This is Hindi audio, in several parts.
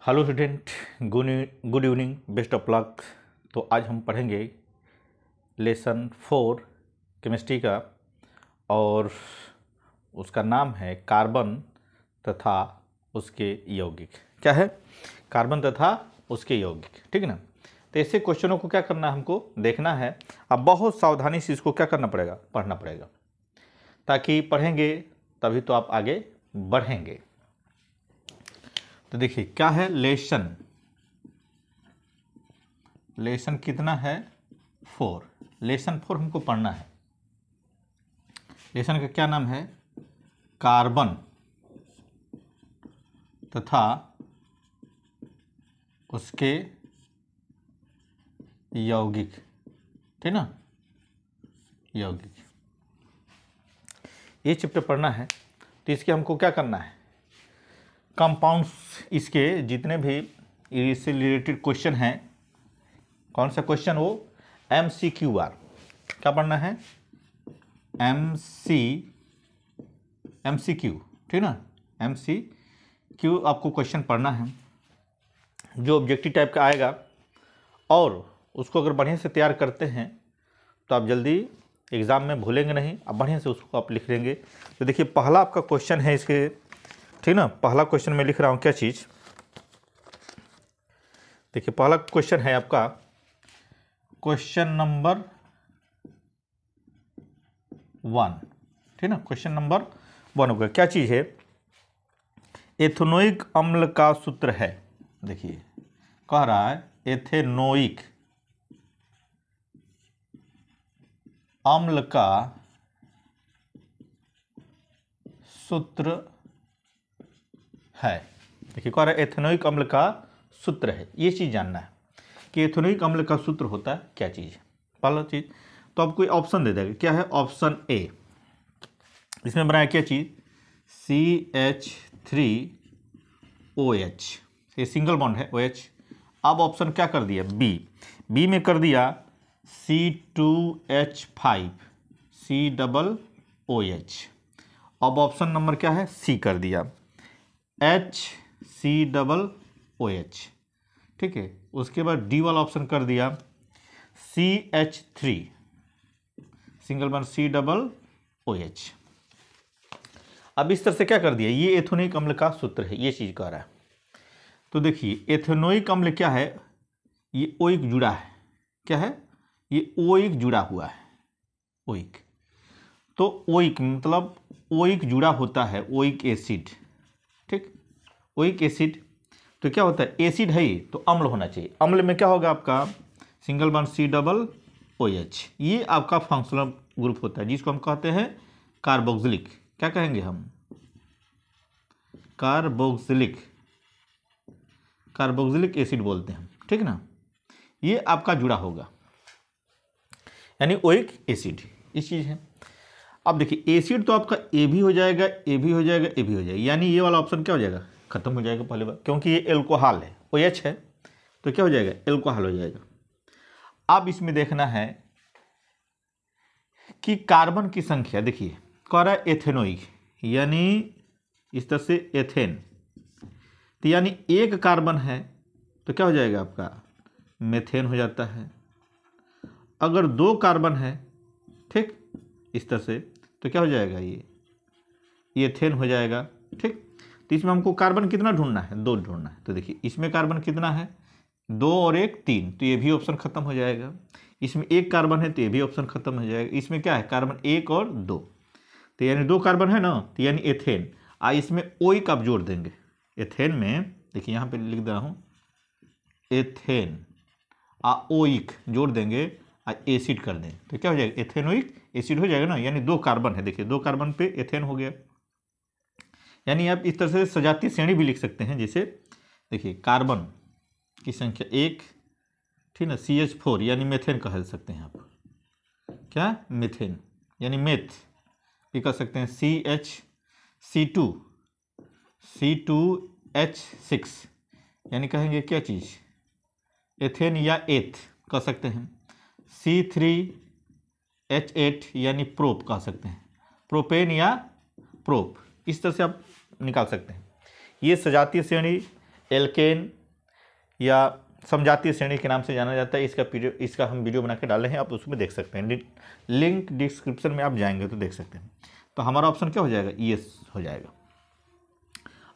Hello student, good evening, best of luck. तो आज हम पढ़ेंगे लेसन 4 केमिस्ट्री का और उसका नाम है कार्बन तथा उसके यौगिक। क्या है? कार्बन तथा उसके यौगिक। ठीक है ना। तो ऐसे क्वेश्चनों को क्या करना है, हमको देखना है। अब बहुत सावधानी से इसको क्या करना पड़ेगा, पढ़ना पड़ेगा, ताकि पढ़ेंगे तभी तो आप आगे बढ़ेंगे। तो देखिए क्या है लेसन कितना है 4। लेसन 4 हमको पढ़ना है। लेसन का क्या नाम है? कार्बन तथा उसके यौगिक। ठीक ना, यौगिक ये चैप्टर पढ़ना है। तो इसके हमको क्या करना है, कंपाउंड्स, इसके जितने भी इससे रिलेटेड क्वेश्चन हैं, कौन सा क्वेश्चन वो, MCQR। क्या पढ़ना है? MCQ। ठीक ना, MCQ आपको क्वेश्चन पढ़ना है जो ऑब्जेक्टिव टाइप का आएगा, और उसको अगर बढ़िया से तैयार करते हैं तो आप जल्दी एग्ज़ाम में भूलेंगे नहीं, अब बढ़िया से उसको आप लिख लेंगे। तो देखिए पहला आपका क्वेश्चन है इसके, ठीक ना। पहला क्वेश्चन मैं लिख रहा हूँ क्या चीज़, देखिए पहला क्वेश्चन है आपका क्वेश्चन नंबर 1। ठीक ना, क्वेश्चन नंबर 1 होगा। क्या चीज़ है? एथेनोइक अम्ल का सूत्र है। देखिए कह रहा है एथेनोइक अम्ल का सूत्र है। देखिए कह रहा है एथेनोइक अम्ल का सूत्र है। ये चीज़ जानना है कि एथेनोइक अम्ल का सूत्र होता है क्या चीज़ है। पहला चीज़ तो आपको ऑप्शन दे देगा। क्या है? ऑप्शन ए, इसमें बनाया क्या चीज़, CH3OH, ये सिंगल बॉन्ड है OH। अब ऑप्शन क्या कर दिया, बी में कर दिया C2H5COOH। अब ऑप्शन नंबर क्या है, सी कर दिया HCOOH। ठीक है, उसके बाद डी वाला ऑप्शन कर दिया CH3 सिंगल बॉन्ड COOH। अब इस तरह से क्या कर दिया, ये एथेनोइक अम्ल का सूत्र है, ये चीज़ कह रहा है। तो देखिए एथेनोइक अम्ल क्या है, ये ओइक जुड़ा है। क्या है? ये ओइक जुड़ा हुआ है, ओइक। तो ओइक मतलब ओइक जुड़ा होता है, ओइक एसिड। ठीक, ओइक एसिड तो क्या होता है, एसिड है ये तो अम्ल होना चाहिए। अम्ल में क्या होगा आपका, सिंगल बॉन्ड COOH। ये आपका फंक्शनल ग्रुप होता है जिसको हम कहते हैं कार्बोक्सिलिक। क्या कहेंगे हम, कार्बोक्सिलिक एसिड बोलते हैं। ठीक ना, ये आपका जुड़ा होगा यानी ओइक एसिड, इस चीज़ है। अब देखिए एसिड तो आपका ए भी हो जाएगा, ए भी हो जाएगा, ए भी हो जाएगा, यानी ये वाला ऑप्शन क्या हो जाएगा, खत्म हो जाएगा पहले बार, क्योंकि ये एल्कोहल है, OH है तो क्या हो जाएगा, एल्कोहल हो जाएगा। अब इसमें देखना है कि कार्बन की संख्या। देखिए कह रहा है एथेनोइक, यानी इस तरह से एथेन, तो यानी एक कार्बन है तो क्या हो जाएगा आपका, मेथेन हो जाता है। अगर 2 कार्बन है, ठीक, इस तरह से, तो क्या हो जाएगा, ये एथेन हो जाएगा। ठीक, तो इसमें हमको कार्बन कितना ढूंढना है, 2 ढूंढना है। तो देखिए इसमें कार्बन कितना है, 2 और 1 3, तो ये भी ऑप्शन खत्म हो जाएगा। इसमें 1 कार्बन है तो ये भी ऑप्शन खत्म हो जाएगा। इसमें क्या है, कार्बन 1 और 2, तो यानी 2 कार्बन है ना, तो यानी एथेन। इसमें ओइक आप जोड़ देंगे एथेन में। देखिए यहाँ पे लिख दे रहा हूँ एथेन, ओइक जोड़ देंगे, एसिड कर दें तो क्या हो जाएगा, एथेनोइक एसिड हो जाएगा ना, यानी 2 कार्बन है। देखिए 2 कार्बन पे एथेन हो गया। यानी आप इस तरह से सजातीय श्रेणी भी लिख सकते हैं। जैसे देखिए कार्बन की संख्या 1, ठीक ना, CH4 यानी मेथेन कह सकते हैं आप। क्या, मेथेन यानी मेथ भी कह सकते हैं। C2H6 यानी कहेंगे क्या चीज़, एथेन या एथ कह सकते हैं। C3H8 यानी प्रोप कह सकते हैं, प्रोपेन या प्रोप, इस तरह से आप निकाल सकते हैं। ये सजातीय श्रेणी एल्केन या समजातीय श्रेणी के नाम से जाना जाता है। इसका हम वीडियो बना के डाले हैं, आप उसमें देख सकते हैं, लिंक डिस्क्रिप्शन में आप जाएंगे तो देख सकते हैं। तो हमारा ऑप्शन क्या हो जाएगा, यस हो जाएगा।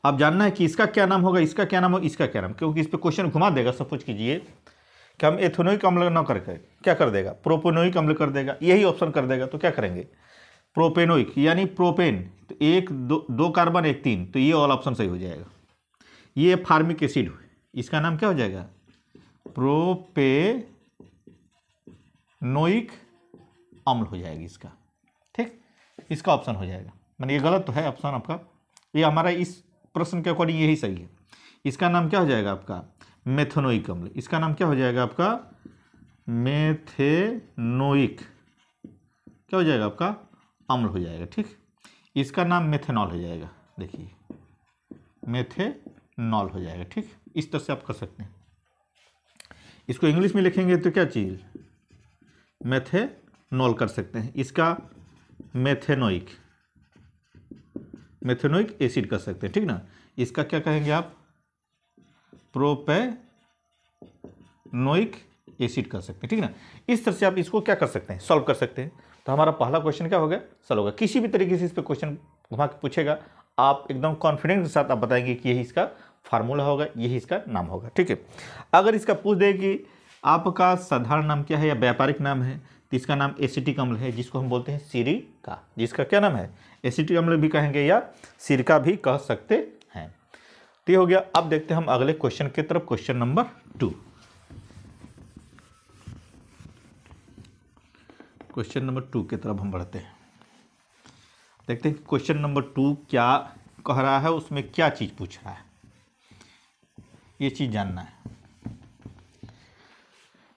अब जानना है कि इसका क्या नाम होगा, इसका क्या नाम होगा, इसका क्या नाम, क्योंकि इस पर क्वेश्चन घुमा देगा। सपोज कीजिए कि हम एथेनोइक अम्ल न करके क्या कर देगा, प्रोपेनोइक अम्ल कर देगा, यही ऑप्शन कर देगा। तो क्या करेंगे, प्रोपेनोइक यानी प्रोपेन, तो एक दो कार्बन एक 3, तो ये वाला ऑप्शन सही हो जाएगा। ये फार्मिक एसिड, इसका नाम क्या हो जाएगा, प्रोपेनोइक अम्ल हो जाएगी इसका। ठीक, इसका ऑप्शन हो जाएगा। मैंने ये गलत तो है ऑप्शन आपका, ये हमारा इस प्रश्न के अकॉर्डिंग यही सही है। इसका नाम क्या हो जाएगा आपका, मेथेनोइक अम्ल। इसका नाम क्या हो जाएगा आपका, मेथेनोइक क्या हो जाएगा आपका, अम्ल हो जाएगा। ठीक, इसका नाम मेथेनॉल हो जाएगा। देखिए मेथेनॉल हो जाएगा। ठीक, इस तरह से आप कर सकते हैं। इसको इंग्लिश में लिखेंगे तो क्या चीज़, मेथेनॉल कर सकते हैं। इसका मेथेनोइक एसिड कर सकते हैं। ठीक ना, इसका क्या कहेंगे आप, प्रोपेनोइक एसिड कर सकते हैं। ठीक ना, इस तरह से आप इसको क्या कर सकते हैं, सॉल्व कर सकते हैं। तो हमारा पहला क्वेश्चन क्या हो गया, सॉल्व होगा। किसी भी तरीके से इस पर क्वेश्चन घुमा के पूछेगा, आप एकदम कॉन्फिडेंस के साथ आप बताएंगे कि यही इसका फार्मूला होगा, यही इसका नाम होगा। ठीक है, अगर इसका पूछ दे कि आपका साधारण नाम क्या है या व्यापारिक नाम है, तो इसका नाम एसिटिक अम्ल है, जिसको हम बोलते हैं सिरिका। जिसका क्या नाम है, एसिटिक अम्ल भी कहेंगे या सिरका भी कह सकते हैं। तो ये हो गया। अब देखते हैं हम अगले क्वेश्चन की तरफ, क्वेश्चन नंबर 2। क्वेश्चन नंबर 2 की तरफ हम बढ़ते हैं। देखते हैं क्वेश्चन नंबर 2 क्या कह रहा है, उसमें क्या चीज़ पूछ रहा है, ये चीज़ जानना है।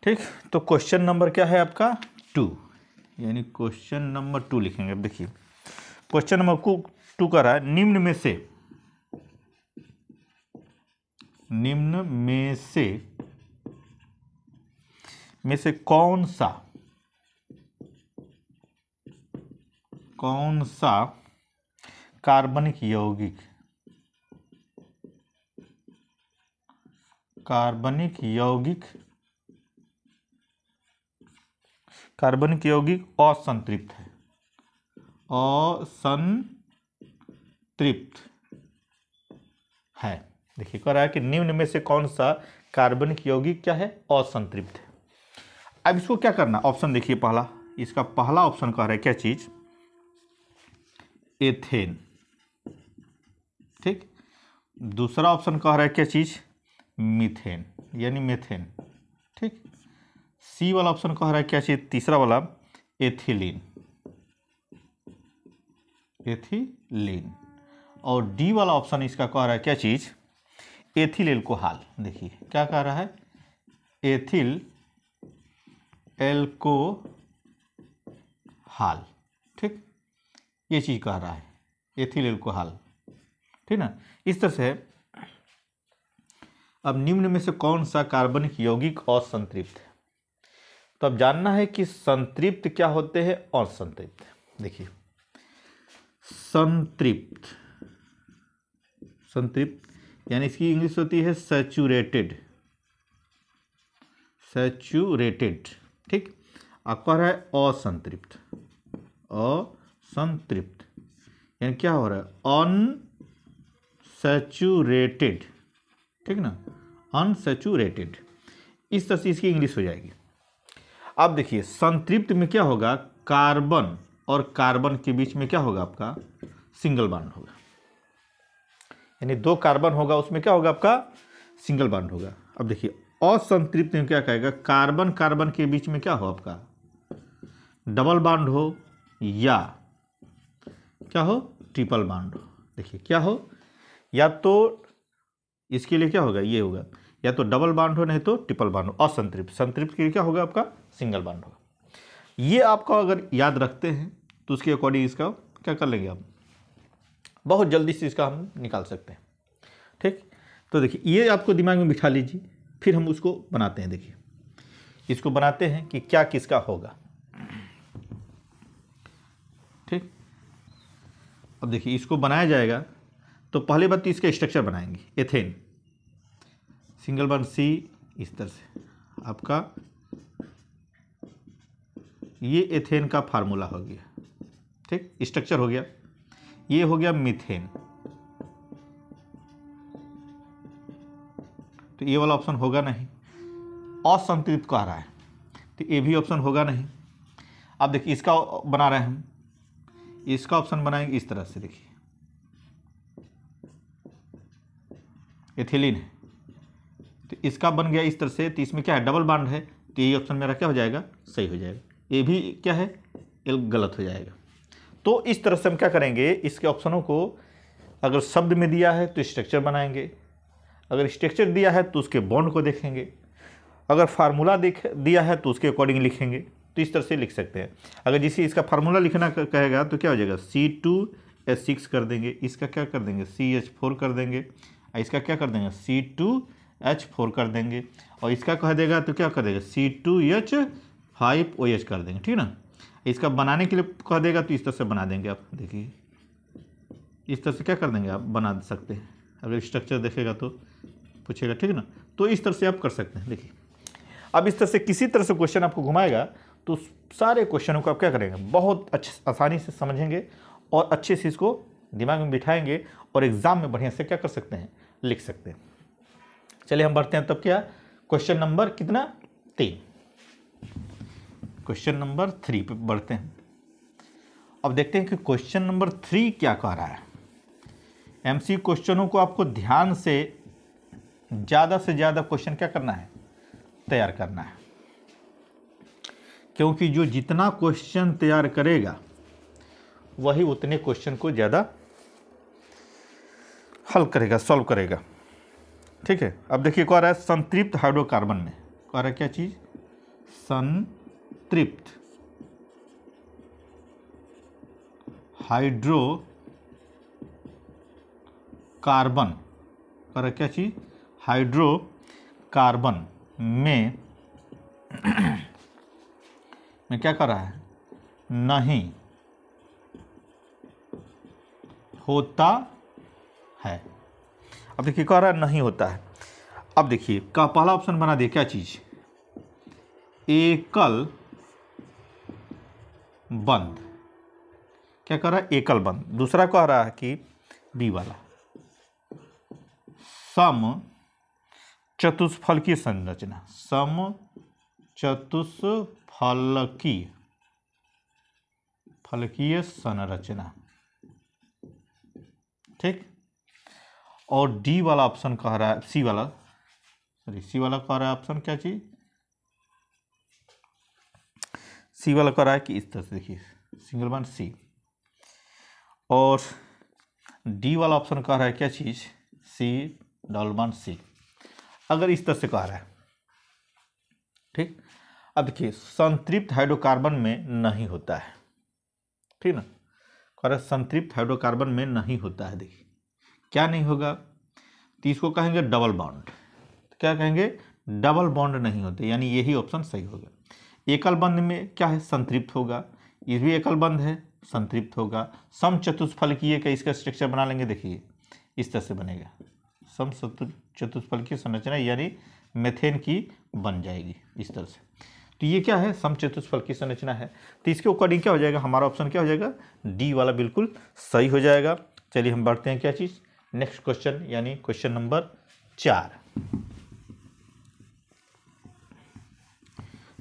ठीक, तो क्वेश्चन नंबर क्या है आपका 2, यानी क्वेश्चन नंबर 2 लिखेंगे। अब देखिए क्वेश्चन नंबर 2 कह रहा है, निम्न में से कौन सा कार्बनिक यौगिक असंतृप्त है। देखिए कह रहा है कि निम्न में से कौन सा कार्बनिक यौगिक क्या है, असंतृप्त है। अब इसको क्या करना, ऑप्शन देखिए पहला, इसका पहला ऑप्शन कह रहा है क्या चीज, एथेन। ठीक, दूसरा ऑप्शन कह रहा है क्या चीज, मीथेन यानी मेथेन। ठीक, सी वाला ऑप्शन कह रहा है क्या चीज, तीसरा वाला एथिलीन। और डी वाला ऑप्शन इसका कह रहा है क्या चीज, एथिल एल्कोहल। देखिए क्या कह रहा है, एथिल एल्कोहल। ठीक, ये चीज कह रहा है, एथिल एल्कोहल। ठीक ना, इस तरह से। अब निम्न में से कौन सा कार्बनिक यौगिक असंतृप्त है, तो अब जानना है कि संतृप्त क्या होते हैं और असंतृप्त। देखिए संतृप्त यानी इसकी इंग्लिश होती है सैचुरेटेड। ठीक, आप कह रहा है असंतृप्त यानी क्या हो रहा है, अनसैचुरेटेड। ठीक ना, अनसैचुरेटेड, इस तरह से इसकी इंग्लिश हो जाएगी। अब देखिए संतृप्त में क्या होगा, कार्बन और कार्बन के बीच में क्या होगा आपका, सिंगल बॉन्ड होगा। यानी 2 कार्बन होगा, उसमें क्या होगा आपका, सिंगल बॉन्ड होगा। अब देखिए असंतृप्त में क्या कहेगा, कार्बन कार्बन के बीच में क्या हो आपका, डबल बॉन्ड हो या क्या हो, ट्रिपल बॉन्ड हो। देखिए क्या हो, या तो इसके लिए क्या होगा, ये होगा, या तो डबल बॉन्ड हो नहीं तो ट्रिपल बॉन्ड हो। असंतृप्त, संतृप्त के लिए क्या होगा आपका, सिंगल बॉन्ड होगा। ये आपका अगर याद रखते हैं तो उसके अकॉर्डिंग इसका क्या कर लेंगे आप, बहुत जल्दी से इसका हम निकाल सकते हैं। ठीक, तो देखिए ये आपको दिमाग में बिठा लीजिए, फिर हम उसको बनाते हैं। देखिए इसको बनाते हैं कि क्या किसका होगा। ठीक, अब देखिए इसको बनाया जाएगा तो पहले बात तो इसका स्ट्रक्चर बनाएंगे, एथेन। सिंगल बॉन्ड सी इस तरह से आपका ये एथेन का फार्मूला हो गया, ठीक, स्ट्रक्चर हो गया। ये हो गया मीथेन, तो ये वाला ऑप्शन होगा नहीं। असंतृप्त कह रहा है तो ये भी ऑप्शन होगा नहीं। अब देखिए इसका बना रहे हैं हम, इसका ऑप्शन बनाएंगे इस तरह से, देखिए एथिलीन है तो इसका बन गया इस तरह से, तो इसमें क्या है डबल बॉन्ड है, तो ये ऑप्शन मेरा क्या हो जाएगा, सही हो जाएगा। ये भी क्या है, ये गलत हो जाएगा। तो इस तरह से हम क्या करेंगे, इसके ऑप्शनों को अगर शब्द में दिया है तो स्ट्रक्चर बनाएंगे, अगर स्ट्रक्चर दिया है तो उसके बॉन्ड को देखेंगे, अगर फार्मूला दिया है तो उसके अकॉर्डिंग लिखेंगे। तो इस तरह से लिख सकते हैं। अगर जिसे इसका फार्मूला लिखना कहेगा तो क्या हो जाएगा, C2H6 कर देंगे, इसका क्या कर देंगे CH4 कर देंगे, इसका क्या कर देंगे C2H4 कर देंगे, और इसका कह देगा तो क्या कर देगा C2H5OH कर देंगे, ठीक ना। इसका बनाने के लिए कह देगा तो इस तरह से बना देंगे। आप देखिए इस तरह से क्या कर देंगे, आप बना सकते हैं। अगर स्ट्रक्चर देखेगा तो पूछेगा, ठीक ना। तो इस तरह से आप कर सकते हैं। देखिए अब इस तरह से किसी तरह से क्वेश्चन आपको घुमाएगा तो सारे क्वेश्चनों को आप क्या करेंगे, बहुत अच्छे आसानी से समझेंगे और अच्छे से इसको दिमाग में बिठाएंगे और एग्जाम में बढ़िया से क्या कर सकते हैं, लिख सकते हैं। चलिए हम बढ़ते हैं तब क्या, क्वेश्चन नंबर कितना 3, क्वेश्चन नंबर 3 पे बढ़ते हैं। अब देखते हैं कि क्वेश्चन नंबर 3 क्या कह रहा है। एमसी क्वेश्चनों को आपको ध्यान से ज़्यादा क्वेश्चन क्या करना है, तैयार करना है, क्योंकि जो जितना क्वेश्चन तैयार करेगा वही उतने क्वेश्चन को ज़्यादा हल करेगा, सॉल्व करेगा, ठीक है। अब देखिए कह रहा है संतृप्त हाइड्रोकार्बन में, कह रहा है क्या चीज़, संतृप्त हाइड्रोकार्बन, कह रहा है क्या चीज़, हाइड्रोकार्बन में क्या कर रहा है, नहीं होता है। अब देखिए कह रहा है नहीं होता है। अब देखिए का पहला ऑप्शन बना दिया क्या चीज, एकल बंद, क्या कह रहा है, एकल बंद। दूसरा कह रहा है कि बी वाला सम चतुष्फलकीय संरचना, सम फलकीय संरचना, ठीक। और डी वाला ऑप्शन कह रहा है, सी वाला कह रहा है ऑप्शन क्या चीज, सी वाला कह रहा है कि इस तरह से देखिए सिंगल बॉन्ड सी, और डी वाला ऑप्शन कह रहा है क्या चीज, सी डबल बॉन्ड सी। अगर इस तरह से कह रहा है, ठीक। अब देखिए संतृप्त हाइड्रोकार्बन में नहीं होता है, ठीक ना, कह रहा है संतृप्त हाइड्रोकार्बन में नहीं होता है। देखिए क्या नहीं होगा, तो इसको कहेंगे डबल बॉन्ड, क्या कहेंगे, डबल बॉन्ड नहीं होते, यानी यही ऑप्शन सही होगा। एकल बंध में क्या है, संतृप्त होगा, ये भी एकल बंध है, संतृप्त होगा। सम चतुष्फलकीय का इसका स्ट्रक्चर बना लेंगे, देखिए इस तरह से बनेगा, सम चतुष्फलकीय संरचना, यानी मेथेन की बन जाएगी इस तरह से। तो ये क्या है, सम चतुष्फलकीय संरचना है, तो इसके अकॉर्डिंग क्या हो जाएगा, हमारा ऑप्शन क्या हो जाएगा, डी वाला बिल्कुल सही हो जाएगा। चलिए हम बढ़ते हैं क्या चीज़, नेक्स्ट क्वेश्चन, यानी क्वेश्चन नंबर 4,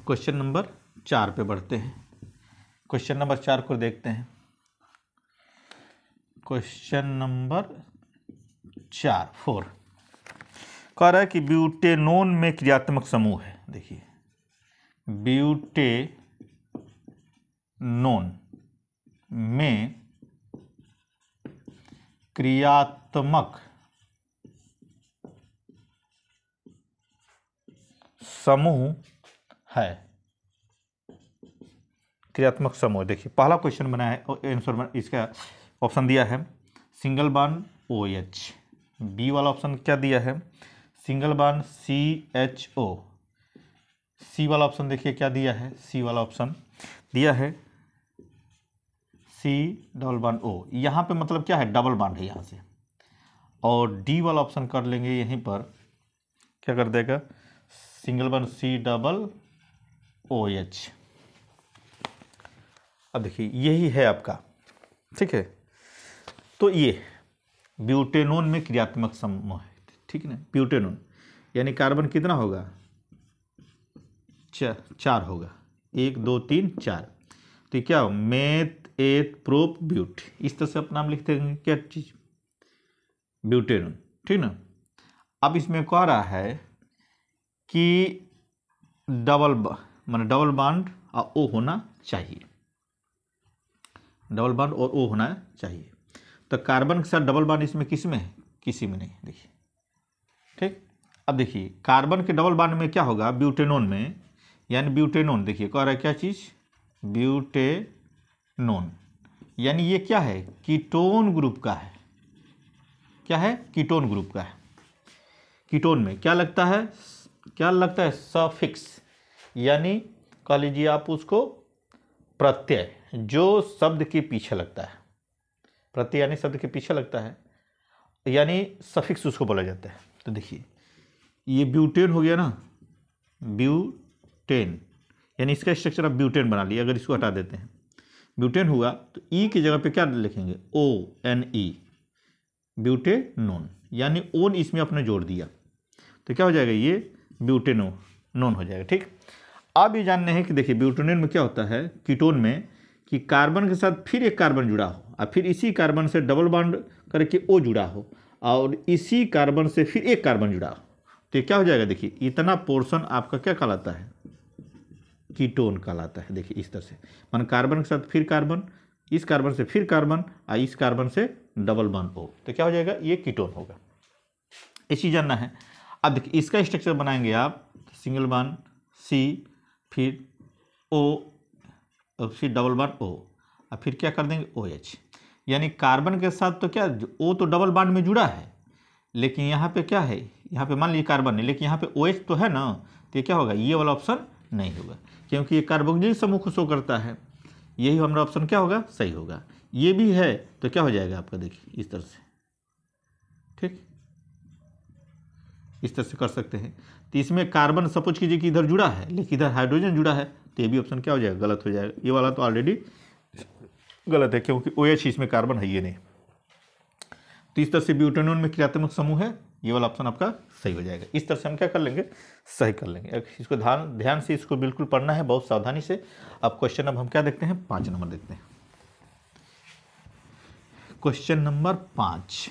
क्वेश्चन नंबर 4 पे बढ़ते हैं। क्वेश्चन नंबर 4 को देखते हैं। क्वेश्चन नंबर 4 कह रहा है कि ब्यूटेनोन में क्रियात्मक समूह है। देखिए ब्यूटेनोन में क्रियात्मक समूह है, क्रियात्मक समूह। देखिए पहला क्वेश्चन बना है, आंसर इसका ऑप्शन दिया है सिंगल बॉन्ड OH, बी वाला ऑप्शन क्या दिया है, सिंगल बॉन्ड CHO, सी वाला ऑप्शन देखिए क्या दिया है, सी वाला ऑप्शन दिया है C डबल बॉन्ड O, यहाँ पे मतलब क्या है, डबल बॉन्ड है यहाँ से। और डी वाला ऑप्शन कर लेंगे यहीं पर क्या कर देगा, सिंगल बॉन्ड COOH। अब देखिए यही है आपका, ठीक है। तो ये ब्यूटेनोन में क्रियात्मक समूह है, ठीक है ना। ब्यूटेनोन यानी कार्बन कितना होगा, 4 होगा, 1 2 3 4। तो क्या हो, मेथ एथ प्रोप ब्यूट, इस तरह से आप नाम लिखते हैं क्या चीज, ब्यूटेनोन, ठीक ना। अब इसमें कह रहा है कि डबल बॉन्ड और ओ होना चाहिए, डबल बॉन्ड और ओ होना चाहिए। तो कार्बन के साथ डबल बॉन्ड इसमें किस में है, किसी में नहीं, देखिए, ठीक। अब देखिए कार्बन के डबल बॉन्ड में क्या होगा, ब्यूटेनोन में, यानी ब्यूटेनोन देखिए कह रहा है क्या चीज, ब्यूटेनोन, यानी ये क्या है, कीटोन ग्रुप का है। क्या है, कीटोन ग्रुप का है। कीटोन में क्या लगता है, सफिक्स, यानी कह लीजिए आप उसको प्रत्यय, जो शब्द के पीछे लगता है, प्रत्यय यानी शब्द के पीछे लगता है, यानी सफिक्स उसको बोला जाता है। तो देखिए ये ब्यूटेन हो गया ना, ब्यूटेन, यानी इसका स्ट्रक्चर आप ब्यूटेन बना लिया। अगर इसको हटा देते हैं, ब्यूटेन हुआ तो ई की जगह पे क्या लिखेंगे, ONE, ब्यूटेनोन, यानी ओन इसमें आपने जोड़ दिया तो क्या हो जाएगा, ये ब्यूटेनोन हो जाएगा, ठीक। अब ये जानने हैं कि देखिए ब्यूटेनोन में क्या होता है, कीटोन में, कि कार्बन के साथ फिर एक कार्बन जुड़ा हो और फिर इसी कार्बन से डबल बॉन्ड करके O जुड़ा हो और इसी कार्बन से फिर एक कार्बन जुड़ा हो, तो ये क्या हो जाएगा, देखिए इतना पोर्शन आपका क्या कहलाता है, कीटोन कहलाता है। देखिए इस तरह से, मान कार्बन के साथ फिर कार्बन, इस कार्बन से फिर कार्बन और इस कार्बन से डबल बॉन्ड O, तो क्या हो जाएगा, ये कीटोन होगा। इसी जानना है। अब देखिए इसका स्ट्रक्चर बनाएंगे आप, सिंगल बॉन्ड C, फिर O और फिर डबल बॉन्ड O और फिर क्या कर देंगे OH, यानी कार्बन के साथ तो क्या O तो डबल बॉन्ड में जुड़ा है, लेकिन यहाँ पे क्या है, यहाँ पे मान लीजिए कार्बन है लेकिन यहाँ पे OH तो है ना, तो ये क्या होगा, ये वाला ऑप्शन नहीं होगा, क्योंकि ये कार्बोक्सिलिक समूह को शो करता है। यही हमारा ऑप्शन क्या होगा, सही होगा। ये भी है तो क्या हो जाएगा आपका, देखिए इस तरह से, ठीक, इस तरह से कर सकते हैं। तो इसमें कार्बन सपोज कीजिए कि इधर जुड़ा है लेकिन इधर हाइड्रोजन जुड़ा है, तो ये भी ऑप्शन क्या हो जाएगा, गलत हो जाएगा। ये वाला तो ऑलरेडी गलत है क्योंकि OH इसमें कार्बन है ये नहीं। तो इस तरह से ब्यूटेनोन में क्रियात्मक समूह है, ये वाला ऑप्शन आपका सही हो जाएगा। इस तरह से हम क्या कर लेंगे, सही कर लेंगे। इसको ध्यान से इसको बिल्कुल पढ़ना है, बहुत सावधानी से। अब क्वेश्चन अब हम क्या देखते हैं, 5 नंबर देखते हैं। क्वेश्चन नंबर 5,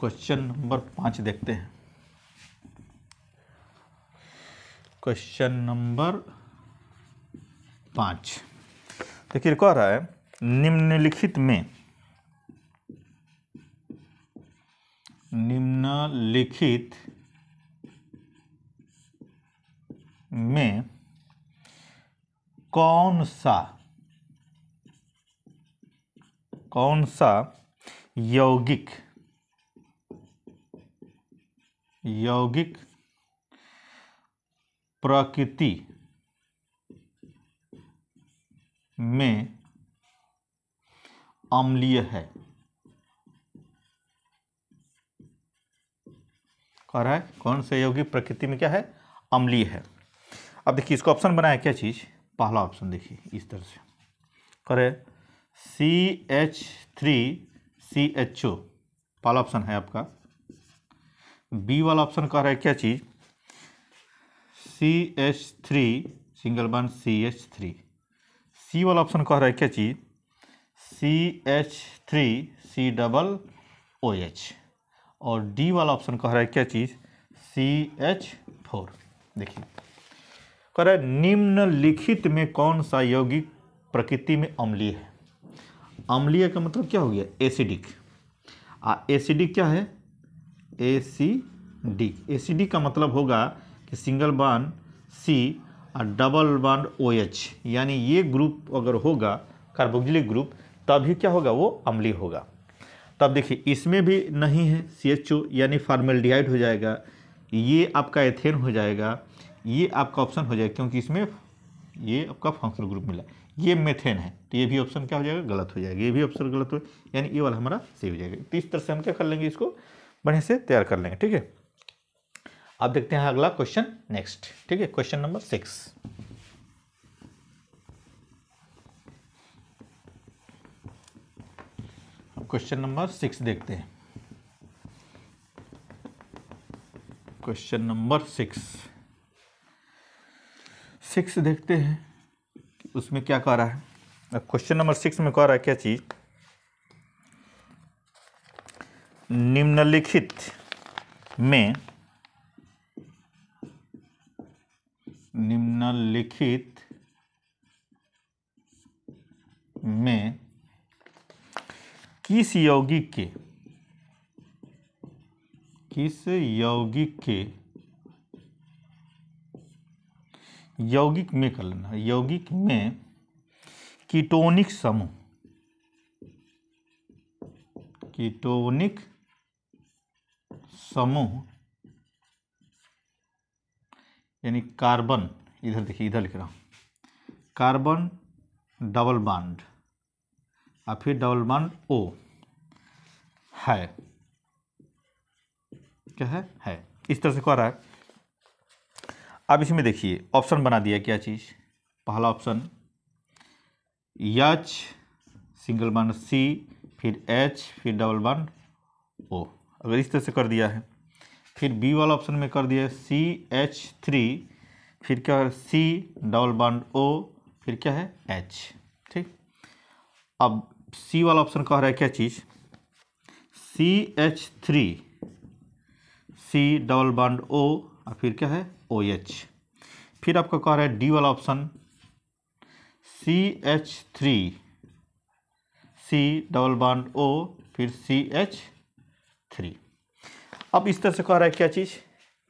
क्वेश्चन नंबर 5 देखते हैं। क्वेश्चन नंबर 5 देखिए कह रहा है, निम्नलिखित में कौन सा यौगिक प्रकृति में अम्लीय है। कह रहा है कौन सा यौगिक प्रकृति में क्या है, अम्लीय है। अब देखिए इसको ऑप्शन बनाया क्या चीज, पहला ऑप्शन देखिए इस तरह से कह रहे CH3CHO, पहला ऑप्शन है आपका। बी वाला ऑप्शन कह रहा है क्या चीज, CH3 सिंगल बॉन्ड CH3। सी वाला ऑप्शन कह रहा है क्या चीज, CH3COOH। और डी वाला ऑप्शन कह रहा है क्या चीज, CH4। देखिए कह रहा है निम्नलिखित में कौन सा यौगिक प्रकृति में अम्लीय है। अम्लीय का मतलब क्या हो गया, एसिडिक। एसिडिक क्या है, एसिडिक का मतलब होगा कि सिंगल बॉन्ड C और डबल बॉन्ड OH, यानी ये ग्रुप अगर होगा कार्बोक्सिलिक ग्रुप, तभी क्या होगा, वो अम्लीय होगा। तब देखिए इसमें भी नहीं है CHO, यानी फॉर्मेल्डिहाइड हो जाएगा, ये आपका एथेन हो जाएगा, ये आपका ऑप्शन हो जाएगा क्योंकि इसमें ये आपका फंक्शनल ग्रुप मिला, ये मेथेन है, तो ये भी ऑप्शन क्या हो जाएगा, गलत हो जाएगा। ये भी ऑप्शन गलत हो, यानी ये वाला हमारा सही हो जाएगा। तो इस तरह से हम क्या कर लेंगे, इसको बढ़िया से तैयार कर लेंगे। ठीक है, अब देखते हैं अगला क्वेश्चन नेक्स्ट। ठीक है, क्वेश्चन नंबर 6। क्वेश्चन नंबर 6 देखते हैं। क्वेश्चन नंबर 6 देखते हैं कि उसमें क्या कह रहा है। अब क्वेश्चन नंबर 6 में कह रहा है क्या चीज, निम्नलिखित में किस यौगिक में कर लेना, यौगिक में कीटोनिक समूह यानी कार्बन, इधर देखिए, इधर लिख रहा हूं, कार्बन डबल बॉन्ड और फिर डबल बॉन्ड O है, क्या है इस तरह से कह रहा है। अब इसमें देखिए ऑप्शन बना दिया, क्या चीज़, पहला option H single bond C, फिर H, फिर डबल बॉन्ड O, अगर इस तरह से कर दिया है। फिर बी वाला ऑप्शन में कर दिया CH3, फिर क्या है C डबल बॉन्ड O, फिर क्या है H। ठीक, अब सी वाला ऑप्शन कह रहा है क्या चीज़, CH3 C double bond O और फिर क्या है OH। फिर आपका कह रहा है डी वाला option CH3 C double bond O फिर CH3। अब इस तरह से कह रहा है क्या चीज़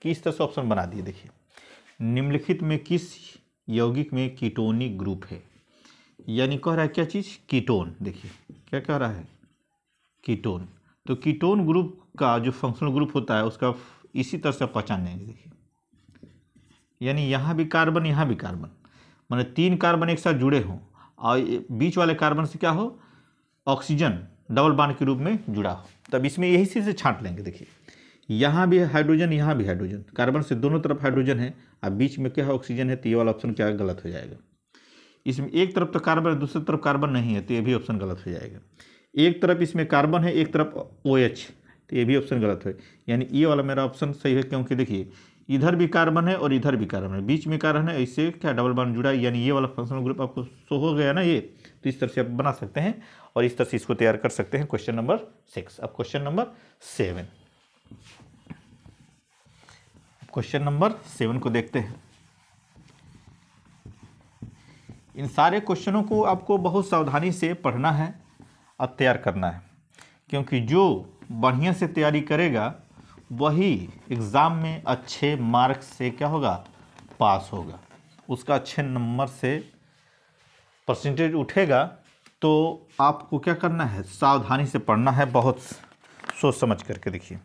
कि इस तरह से ऑप्शन बना दिए। देखिए, निम्नलिखित में किस यौगिक में कीटोनिक ग्रुप है, यानी कह रहा है क्या चीज़, कीटोन। देखिए क्या कह रहा है, कीटोन। तो कीटोन ग्रुप का जो फंक्शनल ग्रुप होता है उसका इसी तरह से पहचान लेंगे। देखिए, यानी यहाँ भी कार्बन, यहाँ भी कार्बन, माने 3 कार्बन एक साथ जुड़े हों और बीच वाले कार्बन से क्या हो, ऑक्सीजन डबल बॉन्ड के रूप में जुड़ा हो, तब इसमें यही से छांट लेंगे। देखिए, यहाँ भी हाइड्रोजन, यहाँ भी हाइड्रोजन, कार्बन से दोनों तरफ हाइड्रोजन है और बीच में क्या है, ऑक्सीजन है, तो ये वाला ऑप्शन क्या है, गलत हो जाएगा। इसमें एक तरफ तो कार्बन है, दूसरी तरफ कार्बन नहीं है, तो ये भी ऑप्शन गलत हो जाएगा। एक तरफ इसमें कार्बन है, एक तरफ OH, तो ये भी ऑप्शन गलत है। यानी ये वाला मेरा ऑप्शन सही है, क्योंकि देखिए इधर भी कार्बन है और इधर भी कार्बन है, बीच में कार्बन है, इससे क्या डबल बॉन्ड जुड़ा है, यानी ये वाला फंक्शनल ग्रुप आपको शो हो गया ना ये। तो इस तरह से आप बना सकते हैं और इस तरह से इसको तैयार कर सकते हैं। Question number 6। अब क्वेश्चन नंबर 7, क्वेश्चन नंबर 7 को देखते हैं। इन सारे क्वेश्चनों को आपको बहुत सावधानी से पढ़ना है और तैयार करना है, क्योंकि जो बढ़िया से तैयारी करेगा वही एग्ज़ाम में अच्छे मार्क्स से क्या होगा, पास होगा, उसका अच्छे नंबर से परसेंटेज उठेगा। तो आपको क्या करना है, सावधानी से पढ़ना है, बहुत सोच समझ करके। देखिए,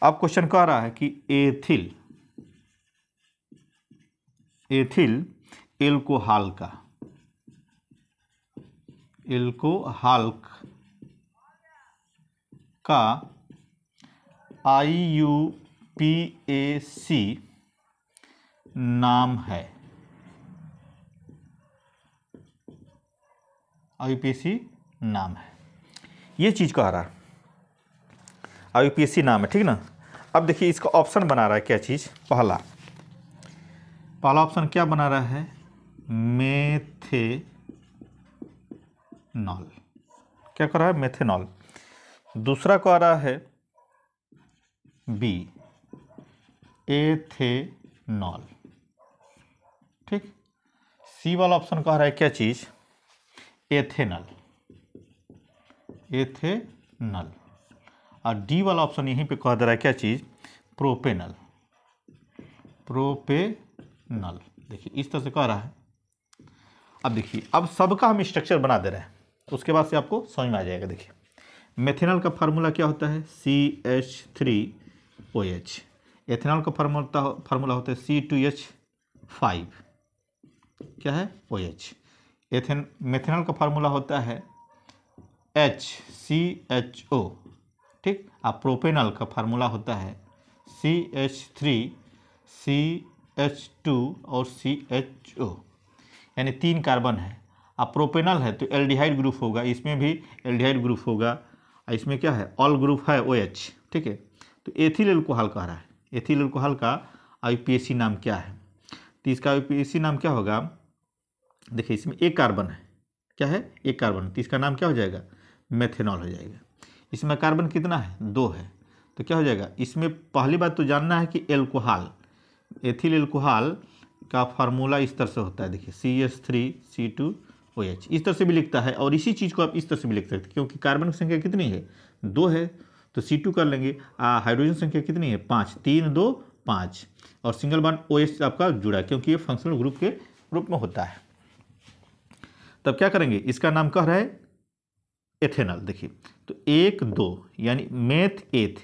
अब क्वेश्चन कह रहा है कि एथिल एल्कोहल का IUPAC नाम है, IUPAC नाम है, ये चीज़ कह रहा है, IUPAC नाम है, ठीक ना। अब देखिए इसका ऑप्शन बना रहा है क्या चीज़, पहला ऑप्शन क्या बना रहा है, मेथेनॉल, क्या कर रहा है, मेथेनॉल। दूसरा कह रहा है बी, एथेनॉल, ठीक। सी वाला ऑप्शन कह रहा है क्या चीज, एथेनॉल। और डी वाला ऑप्शन यहीं पे कह दे रहा है क्या चीज, प्रोपेनॉल। देखिए इस तरह से कह रहा है। अब देखिए, अब सबका हम स्ट्रक्चर बना दे रहे हैं, उसके बाद से आपको समझ में आ जाएगा। देखिए, मेथेनॉल का फार्मूला क्या होता है, CH3OH। एथेनॉल का फार्मूला होता है C2H5, क्या है, OH। मेथेनॉल का फार्मूला होता है HCHO, ठीक। अब प्रोपेनॉल का फार्मूला होता है CH3CH2 और CHO, यानी 3 कार्बन है। अब प्रोपेनॉल है तो एल्डिहाइड ग्रुप होगा, इसमें भी एल्डिहाइड ग्रुप होगा, इसमें क्या है ऑल ग्रुप है OH, ठीक है। तो एथिल एल्कोहल कह रहा है, एथिल एल्कोहल का IUPAC नाम क्या है? तो इसका IUPAC नाम क्या होगा? देखिए इसमें एक कार्बन है, क्या है एक कार्बन, तो इसका नाम क्या हो जाएगा? मेथेनॉल हो जाएगा। इसमें कार्बन कितना है? 2 है, तो क्या हो जाएगा? इसमें पहली बात तो जानना है कि एल्कोहल, एथिल एल्कोहल का फार्मूला इस तरह से होता है, देखिए CH3C2OH इस तरह से भी लिखता है, और इसी चीज़ को आप इस तरह से भी लिख सकते हैं, क्योंकि कार्बन की संख्या कितनी है? 2 है, तो C2 कर लेंगे। हाइड्रोजन संख्या कितनी है? 5, 3 2 5, और सिंगल बॉन्ड OH आपका जुड़ा, क्योंकि ये फंक्शनल ग्रुप के रूप में होता है। तब क्या करेंगे? इसका नाम कह रहा है एथेनॉल। देखिए तो 1 2 यानी मेथ एथ,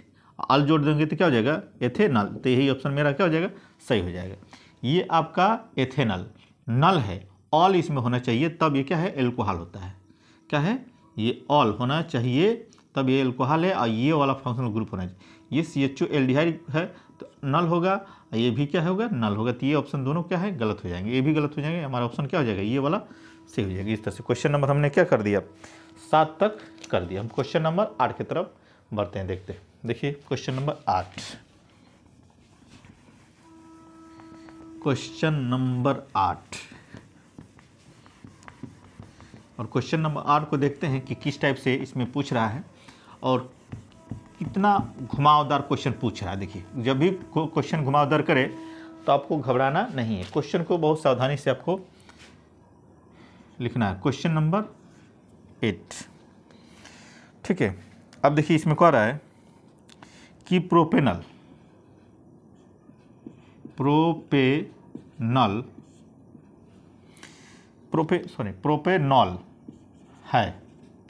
अल जोड़ देंगे तो क्या हो जाएगा? एथेनॉल। तो यही ऑप्शन मेरा क्या हो जाएगा? सही हो जाएगा। ये आपका एथेनॉल नल है, ऑल इसमें होना चाहिए, तब ये क्या है? एल्कोहल होता है। क्या है? ये ऑल होना चाहिए, तब ये एल्कोहल है, और ये वाला फंक्शनल ग्रुप होना चाहिए। ये CHO एल्डिहाइड है तो नल होगा, ये भी क्या होगा? नल होगा। तो ये ऑप्शन दोनों क्या है? गलत हो जाएंगे, ये भी गलत हो जाएंगे। हमारा ऑप्शन क्या हो जाएगा? ये वाला सही हो जाएगा। इस तरह से क्वेश्चन नंबर हमने क्या कर दिया? 7 तक कर दिया। हम क्वेश्चन नंबर 8 की तरफ बढ़ते हैं, देखते हैं। देखिए क्वेश्चन नंबर 8, क्वेश्चन नंबर 8, और क्वेश्चन नंबर 8 को देखते हैं कि किस टाइप से इसमें पूछ रहा है और कितना घुमावदार क्वेश्चन पूछ रहा है। देखिए जब भी क्वेश्चन घुमावदार करे तो आपको घबराना नहीं है, क्वेश्चन को बहुत सावधानी से आपको लिखना है। क्वेश्चन नंबर 8, ठीक है। अब देखिए इसमें कह रहा है कि प्रोपेनॉल है।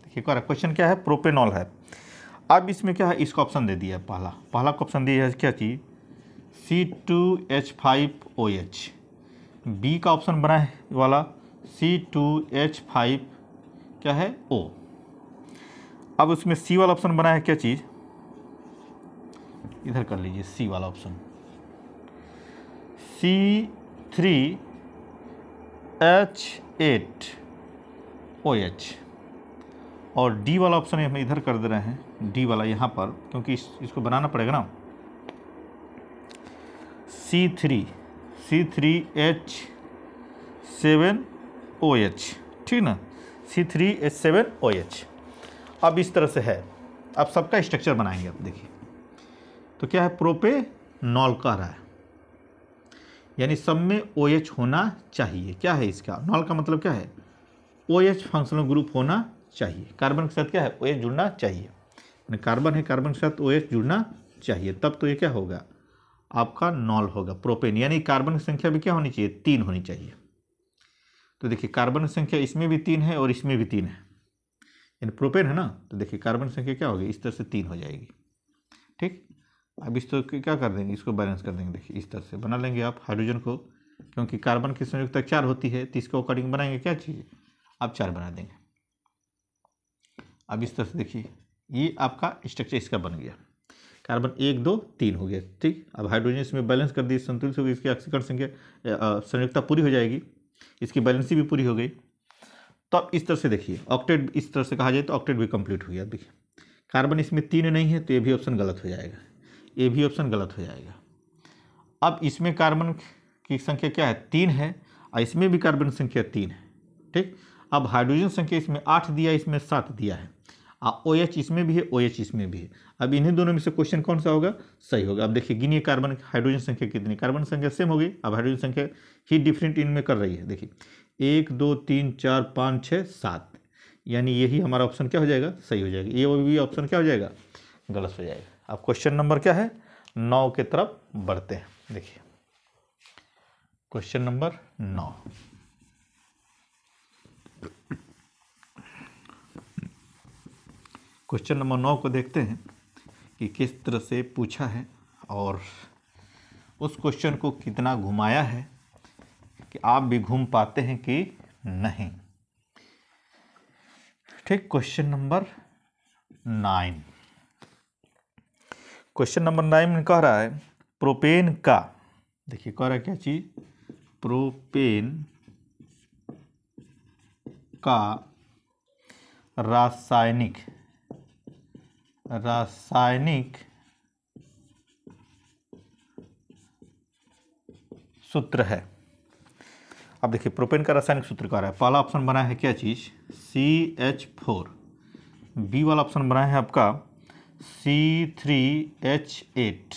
देखिए कह रहा है क्वेश्चन क्या है? प्रोपेनॉल है। अब इसमें क्या है? इसका ऑप्शन दे दिया है, पहला का ऑप्शन दिया है क्या चीज़? C2H5OH। बी का ऑप्शन बना है वाला C2H5 क्या है? O। अब उसमें सी वाला ऑप्शन बना है क्या चीज़? इधर कर लीजिए सी वाला ऑप्शन, C3H8OH, और डी वाला ऑप्शन हम इधर कर दे रहे हैं, डी वाला यहाँ पर, क्योंकि इसको बनाना पड़ेगा ना। C3H7OH, ठीक ना, C3H7OH। अब इस तरह से है, अब सबका स्ट्रक्चर बनाएंगे। अब देखिए तो क्या है? प्रोपेनॉल कह रहा है, यानी सब में OH होना चाहिए। क्या है इसका? नॉल का मतलब क्या है? OH फंक्शनल ग्रुप होना चाहिए। कार्बन के साथ क्या है? OH जुड़ना चाहिए, यानी कार्बन है, कार्बन के साथ OH जुड़ना चाहिए, तब तो ये क्या होगा? आपका नॉल होगा, प्रोपेन। यानी कार्बन की संख्या भी क्या होनी चाहिए? 3 होनी चाहिए। तो देखिए कार्बन की संख्या इसमें भी 3 है और इसमें भी 3 है, यानी प्रोपेन है ना। तो देखिए कार्बन की संख्या क्या होगी? इस तरह से 3 हो जाएगी, ठीक। अब इस तरह क्या कर देंगे? इसको बैलेंस कर देंगे। देखिए इस तरह से बना लेंगे आप हाइड्रोजन को, क्योंकि कार्बन की संयुक्ता 4 होती है, तो इसको अकॉर्डिंग बनाएंगे क्या चीज़? आप 4 बना देंगे। अब इस तरह से देखिए ये आपका स्ट्रक्चर इसका बन गया, कार्बन 1 2 3 हो गया, ठीक। अब हाइड्रोजन इसमें बैलेंस कर दिए, संतुलित हो गई, इसकी ऑक्सीकरण संख्या संयुक्ता पूरी हो जाएगी, इसकी बैलेंसी भी पूरी हो गई। तो अब इस तरह से देखिए ऑक्टेट, इस तरह से कहा जाए तो ऑक्टेट भी कंप्लीट हो गया। देखिए कार्बन इसमें 3 नहीं है, तो ये भी ऑप्शन गलत हो जाएगा, ये भी ऑप्शन गलत हो जाएगा। अब इसमें कार्बन की संख्या क्या है? 3 है, और इसमें भी कार्बन संख्या 3 है, ठीक। अब हाइड्रोजन संख्या इसमें 8 दिया, इसमें 7 दिया है, OH इसमें भी है, OH इसमें भी है। अब इन्हीं दोनों में से क्वेश्चन कौन सा होगा? सही होगा। अब देखिए गिनिए कार्बन हाइड्रोजन संख्या कितनी? कार्बन संख्या सेम हो गई, अब हाइड्रोजन संख्या ही डिफरेंट इनमें कर रही है। देखिए 1 2 3 4 5 6 7, यानी यही हमारा ऑप्शन क्या हो जाएगा? सही हो जाएगा। ये भी ऑप्शन क्या हो जाएगा? गलत हो जाएगा। अब क्वेश्चन नंबर क्या है? 9 के तरफ बढ़ते हैं। देखिए क्वेश्चन नंबर 9, क्वेश्चन नंबर 9 को देखते हैं कि किस तरह से पूछा है और उस क्वेश्चन को कितना घुमाया है कि आप भी घूम पाते हैं कि नहीं, ठीक। क्वेश्चन नंबर 9, क्वेश्चन नंबर 9 में कह रहा है प्रोपेन का, देखिए कह रहा है क्या चीज, प्रोपेन का रासायनिक सूत्र है। अब देखिए प्रोपेन का रासायनिक सूत्र कह रहा है, पहला ऑप्शन बना है क्या चीज, CH4, बी वाला ऑप्शन बना है आपका C3H8,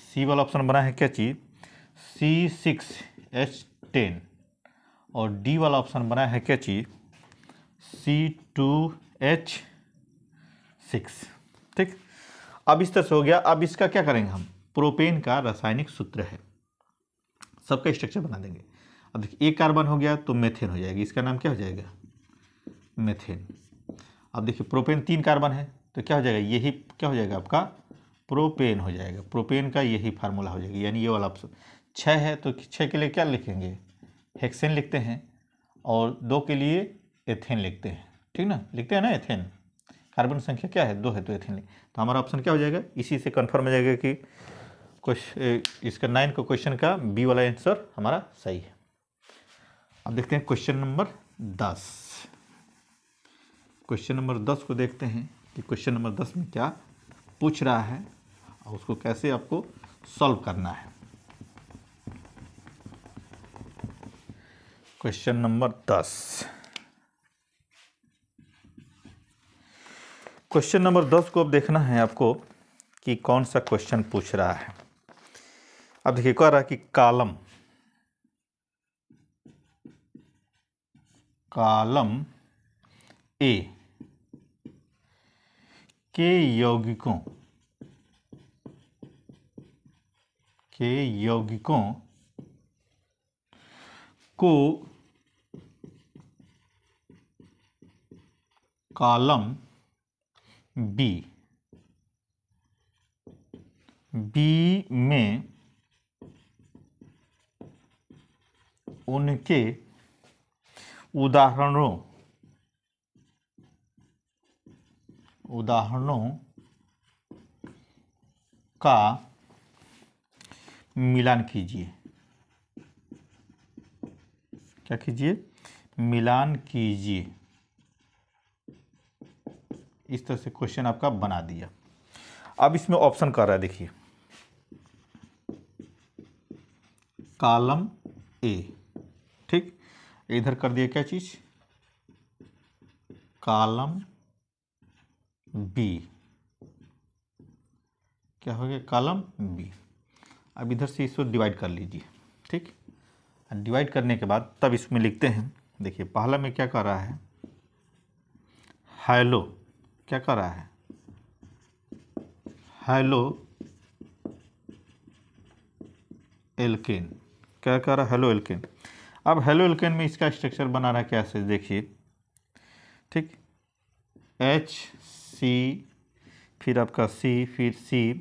सी वाला ऑप्शन बना है क्या चीज, C6H10, और डी वाला ऑप्शन बना है क्या चीज, C2H6। ठीक, अब इस तरह से हो गया। अब इसका क्या करेंगे हम, प्रोपेन का रासायनिक सूत्र है, सबका स्ट्रक्चर बना देंगे। अब देखिए एक कार्बन हो गया तो मेथेन हो जाएगी, इसका नाम क्या हो जाएगा, मेथेन। अब देखिए प्रोपेन 3 कार्बन है तो क्या हो जाएगा, यही क्या हो जाएगा आपका प्रोपेन हो जाएगा, प्रोपेन का यही फार्मूला हो जाएगा, यानी ये वाला ऑप्शन। 6 है तो 6 के लिए क्या लिखेंगे, हेक्सेन लिखते हैं, और 2 के लिए एथेन लिखते हैं, ठीक ना, लिखते हैं ना एथेन, कार्बन संख्या क्या है 2 है तो एथेन लिख, तो हमारा ऑप्शन क्या हो जाएगा, इसी से कन्फर्म हो जाएगा कि इसका 9 का क्वेश्चन का बी वाला आंसर हमारा सही है। अब देखते हैं क्वेश्चन नंबर 10। क्वेश्चन नंबर 10 को देखते हैं कि क्वेश्चन नंबर 10 में क्या पूछ रहा है और उसको कैसे आपको सॉल्व करना है। क्वेश्चन नंबर 10, क्वेश्चन नंबर 10 को अब देखना है आपको कि कौन सा क्वेश्चन पूछ रहा है। अब देखिए कह रहा है कि कॉलम ए के यौगिकों को कॉलम बी में उनके उदाहरणों का मिलान कीजिए। क्या कीजिए, मिलान कीजिए। इस तरह से क्वेश्चन आपका बना दिया। अब इसमें ऑप्शन कर रहा है, देखिए कॉलम ए, ठीक, इधर कर दिया क्या चीज, कॉलम बी, क्या हो गया, कॉलम बी। अब इधर से इसको डिवाइड कर लीजिए, ठीक, डिवाइड करने के बाद तब इसमें लिखते हैं। देखिए पहला में क्या कर रहा है, हेलो, क्या कर रहा है, हेलो एल्केन, क्या कर रहा है, हेलो एल्केन। अब हेलो एल्केन में इसका स्ट्रक्चर बना रहा है कैसे, देखिए, ठीक, HC, फिर आपका C, फिर C,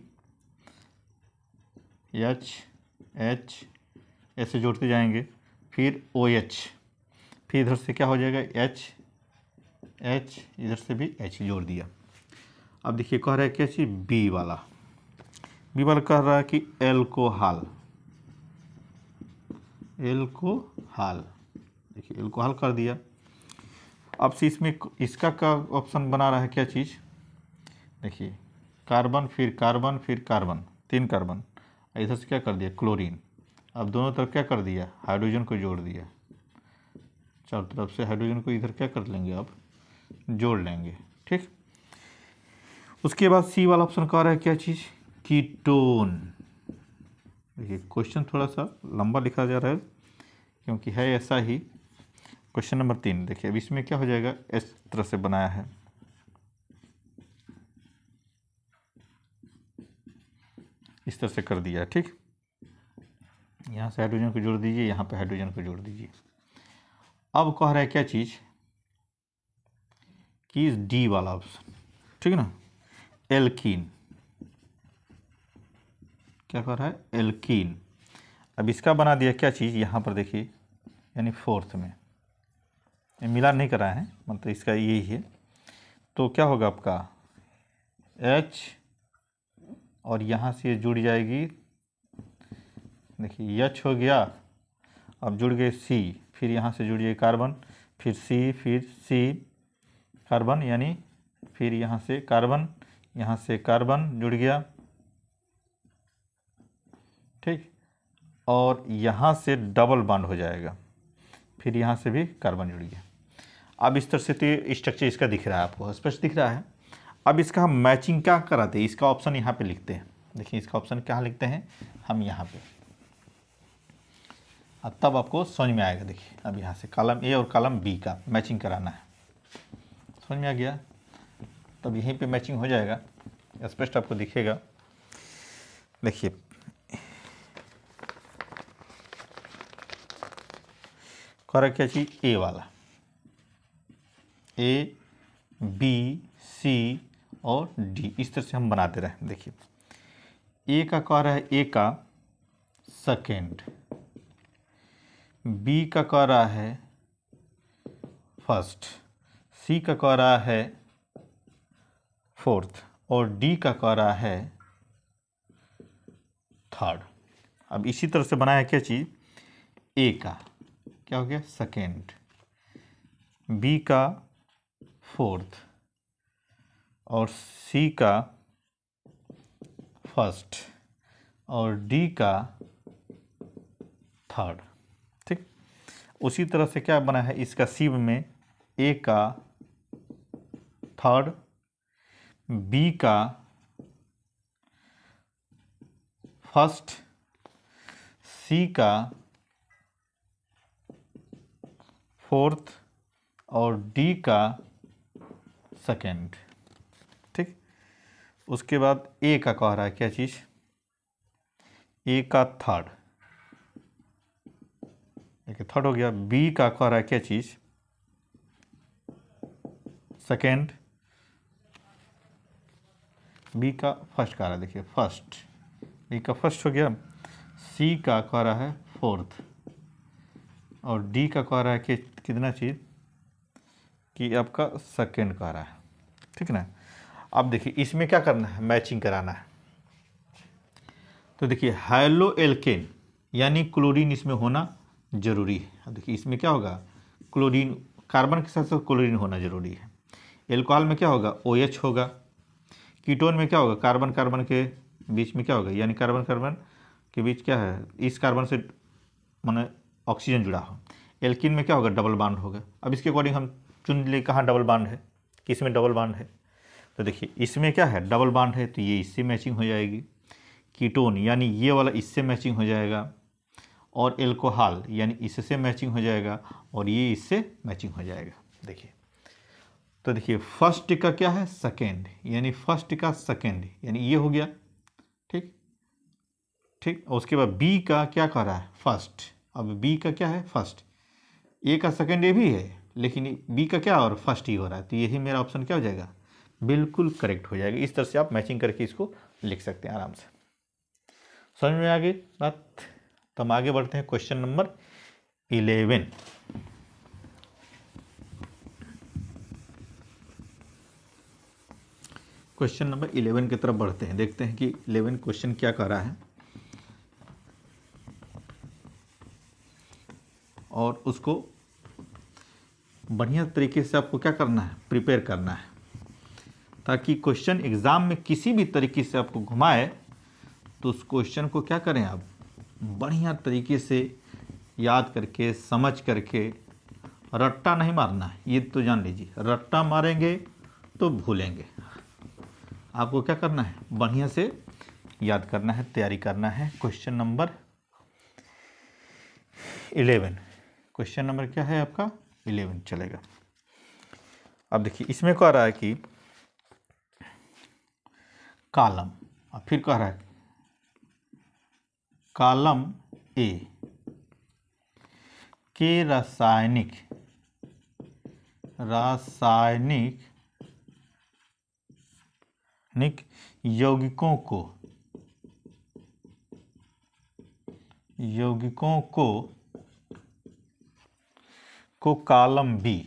H ऐसे जोड़ते जाएंगे, फिर OH, फिर इधर से क्या हो जाएगा H, इधर से भी H जोड़ दिया। अब देखिए कह रहा है क्या चीज, बी वाला कह रहा है कि एल्कोहल, देखिए एल्कोहल कर दिया। अब से इसमें इसका का ऑप्शन बना रहा है क्या चीज़, देखिए कार्बन, फिर कार्बन, फिर कार्बन, 3 कार्बन, इधर से क्या कर दिया क्लोरीन। अब दोनों तरफ क्या कर दिया, हाइड्रोजन को जोड़ दिया, चारों तरफ से हाइड्रोजन को इधर क्या कर लेंगे, अब जोड़ लेंगे, ठीक। उसके बाद सी वाला ऑप्शन कह रहा है क्या चीज़, कीटोन। देखिए क्वेश्चन थोड़ा सा लंबा लिखा जा रहा है क्योंकि है ऐसा ही। क्वेश्चन नंबर 3 देखिए, अब इसमें क्या हो जाएगा, इस तरह से बनाया है, इस तरह से कर दिया है, ठीक। यहाँ से हाइड्रोजन को जोड़ दीजिए, यहाँ पे हाइड्रोजन को जोड़ दीजिए। अब कह रहा है क्या चीज़ कि डी वाला ऑप्शन, ठीक है ना, एल्कीन, क्या कर रहा है, एल्कीन। अब इसका बना दिया क्या चीज़, यहाँ पर देखिए, यानी 4th में मिलान नहीं करा है, मतलब इसका यही है, तो क्या होगा आपका H और यहाँ से ये जुड़ जाएगी, देखिए H हो गया, अब जुड़ गए C, फिर यहाँ से जुड़ जाए कार्बन, फिर C, फिर C कार्बन, यानी फिर यहाँ से कार्बन जुड़ गया, ठीक, और यहाँ से डबल बॉन्ड हो जाएगा, फिर यहाँ से भी कार्बन जुड़ गया। अब इस तरह से तो स्ट्रक्चर इसका दिख रहा है, आपको स्पष्ट दिख रहा है। अब इसका हम मैचिंग क्या कराते हैं, इसका ऑप्शन यहाँ पे लिखते हैं। देखिए इसका ऑप्शन क्या लिखते हैं हम यहाँ पे, अब तब आपको समझ में आएगा। देखिए अब यहाँ से कॉलम ए और कॉलम बी का मैचिंग कराना है, समझ में आ गया, तब यहीं पे मैचिंग हो जाएगा, स्पष्ट आपको दिखेगा। देखिए करा क्या चीज, ए वाला, ए बी सी और डी, इस तरह से हम बनाते रहे। देखिए ए का कह रहा है ए का सेकेंड, बी का कह रहा है फर्स्ट, सी का कह रहा है फोर्थ और डी का कह रहा है थर्ड। अब इसी तरह से बनाया क्या चीज़, ए का क्या हो गया सेकेंड, बी का फोर्थ और सी का फर्स्ट और डी का थर्ड, ठीक। उसी तरह से क्या बना है इसका सी में, ए का थर्ड, बी का फर्स्ट, सी का फोर्थ और डी का सेकेंड, ठीक। उसके बाद ए का कह रहा है क्या चीज़, ए का थर्ड, एक थर्ड हो गया, बी का कह रहा है क्या चीज़ सेकेंड, बी का फर्स्ट कह रहा है, देखिए फर्स्ट, बी का फर्स्ट हो गया, सी का कह रहा है फोर्थ और डी का कह रहा है कि कितना चीज़ कि आपका सेकेंड कह रहा है, ठीक ना। अब देखिए इसमें क्या करना है, मैचिंग कराना है। तो देखिए हाइलो एल्केन यानी क्लोरीन इसमें होना जरूरी है। अब देखिए इसमें क्या होगा, क्लोरीन, कार्बन के साथ साथ क्लोरीन होना जरूरी है। एल्कोहल में क्या होगा, OH होगा। कीटोन में क्या होगा, कार्बन कार्बन के बीच में क्या होगा, यानी कार्बन कार्बन के बीच क्या है, इस कार्बन से माने ऑक्सीजन जुड़ा हो। एल्कीन में क्या होगा, डबल बॉन्ड होगा। अब इसके अकॉर्डिंग हम चुन ले कहाँ डबल बॉन्ड है, किस में डबल बॉन्ड है। तो देखिए इसमें क्या है, डबल बॉन्ड है, तो ये इससे मैचिंग हो जाएगी। कीटोन यानी ये वाला इससे मैचिंग हो जाएगा, और एल्कोहल यानी इससे मैचिंग हो जाएगा, और ये इससे मैचिंग हो जाएगा। देखिए तो देखिए फर्स्ट का क्या है, सेकेंड, यानी फर्स्ट का सेकेंड यानी ये हो गया, ठीक ठीक। और उसके बाद बी का क्या कर रहा है, फर्स्ट। अब बी का क्या है, फर्स्ट, ए का सेकेंड ये भी है, लेकिन बी का क्या और फर्स्ट ही हो रहा है, तो यही मेरा ऑप्शन क्या हो जाएगा, बिल्कुल करेक्ट हो जाएगा। इस तरह से आप मैचिंग करके इसको लिख सकते हैं आराम से। समझ में आ गई बात। तो हम आगे बढ़ते हैं क्वेश्चन नंबर 11। क्वेश्चन नंबर 11 की तरफ बढ़ते हैं, देखते हैं कि 11 क्वेश्चन क्या कर रहा है और उसको बढ़िया तरीके से आपको क्या करना है, प्रिपेयर करना है, ताकि क्वेश्चन एग्जाम में किसी भी तरीके से आपको घुमाए तो उस क्वेश्चन को क्या करें आप बढ़िया तरीके से याद करके समझ करके, रट्टा नहीं मारना है, ये तो जान लीजिए, रट्टा मारेंगे तो भूलेंगे। आपको क्या करना है, बढ़िया से याद करना है, तैयारी करना है। क्वेश्चन नंबर 11, क्वेश्चन नंबर क्या है आपका, 11 चलेगा। अब देखिए इसमें कह रहा है कि कॉलम, अब फिर कह रहा है कॉलम ए के रासायनिक यौगिकों को कॉलम बी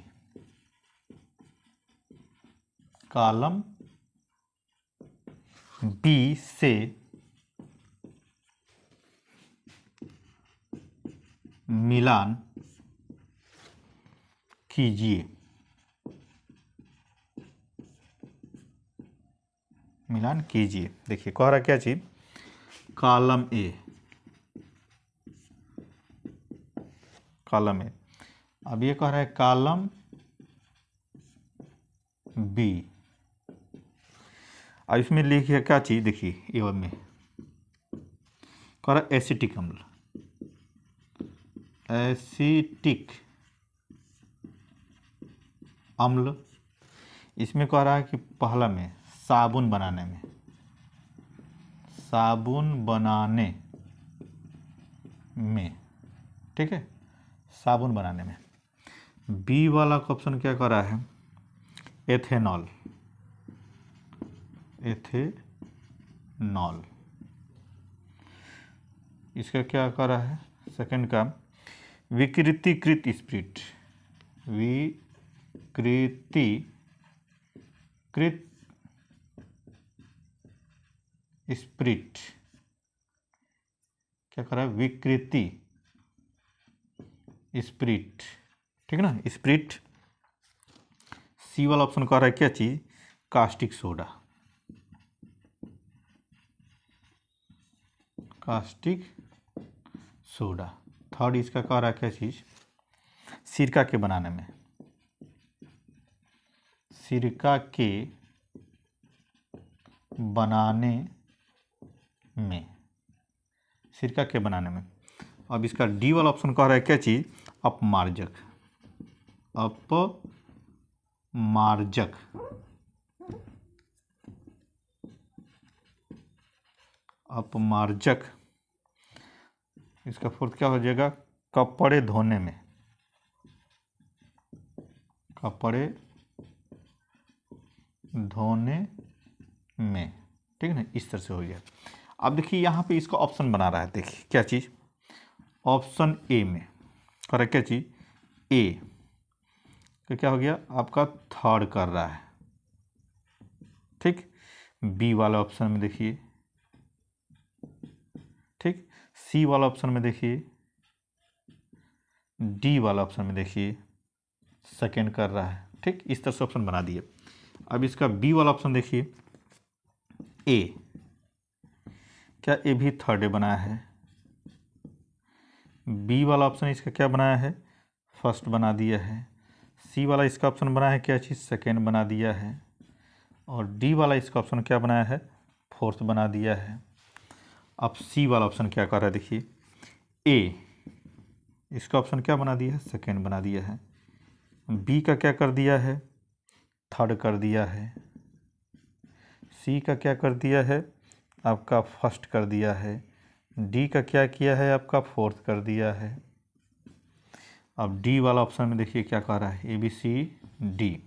बी से मिलान कीजिए। मिलान कीजिए। देखिए कह रहा क्या चीज, कॉलम ए, कॉलम ए। अब ये कह रहा है कॉलम बी। अब इसमें लिखिए क्या चीज, देखिए ए में कह रहा है एसिटिक अम्ल, एसिटिक अम्ल। इसमें कह रहा है कि पहला में साबुन बनाने में, साबुन बनाने में, ठीक है, साबुन बनाने में। बी वाला ऑप्शन क्या कर रहा है, एथेनॉल, एथेनॉल। इसका क्या कर रहा है, सेकंड का विकृतीकृत स्प्रिट, विकृतीकृत स्प्रिट। क्या कर रहा है, विकृति स्प्रिट, ठीक है ना, स्प्रिट। सी वाला ऑप्शन कह रहा है क्या चीज, caustic soda, caustic soda. Third इसका कह रहा है क्या चीज, सिरका के बनाने में, सिरका के बनाने में, सिरका के बनाने में। अब इसका डी वाला ऑप्शन कह रहा है क्या चीज, अपमार्जक, अपमार्जक। अपमार्जक। इसका फोर्थ क्या हो जाएगा, कपड़े धोने में, कपड़े धोने में, ठीक है ना, इस तरह से हो गया। अब देखिए यहाँ पे इसका ऑप्शन बना रहा है, देखिए क्या चीज़, ऑप्शन ए में कर क्या चीज़, ए तो क्या हो गया आपका थर्ड कर रहा है, ठीक। बी वाला ऑप्शन में देखिए, ठीक। सी वाला ऑप्शन में देखिए, डी वाला ऑप्शन में देखिए सेकेंड कर रहा है, ठीक। इस तरह से ऑप्शन बना दिए। अब इसका बी वाला ऑप्शन देखिए, ए, क्या ए भी थर्ड बनाया है, बी वाला ऑप्शन इसका क्या बनाया है, फर्स्ट बना दिया है। सी वाला इसका ऑप्शन बनाया है क्या चीज़, सेकेंड बना दिया है। और डी वाला इसका ऑप्शन क्या बनाया है, फोर्थ बना दिया है। अब सी वाला ऑप्शन क्या कर रहा है, देखिए ए, इसका ऑप्शन क्या बना दिया है, सेकेंड बना दिया है। बी का क्या कर दिया है, थर्ड कर दिया है। सी का क्या कर दिया है, आपका फर्स्ट कर दिया है। डी का क्या किया है, आपका फोर्थ कर दिया है। अब डी वाला ऑप्शन में देखिए क्या कह रहा है, ए बी सी डी।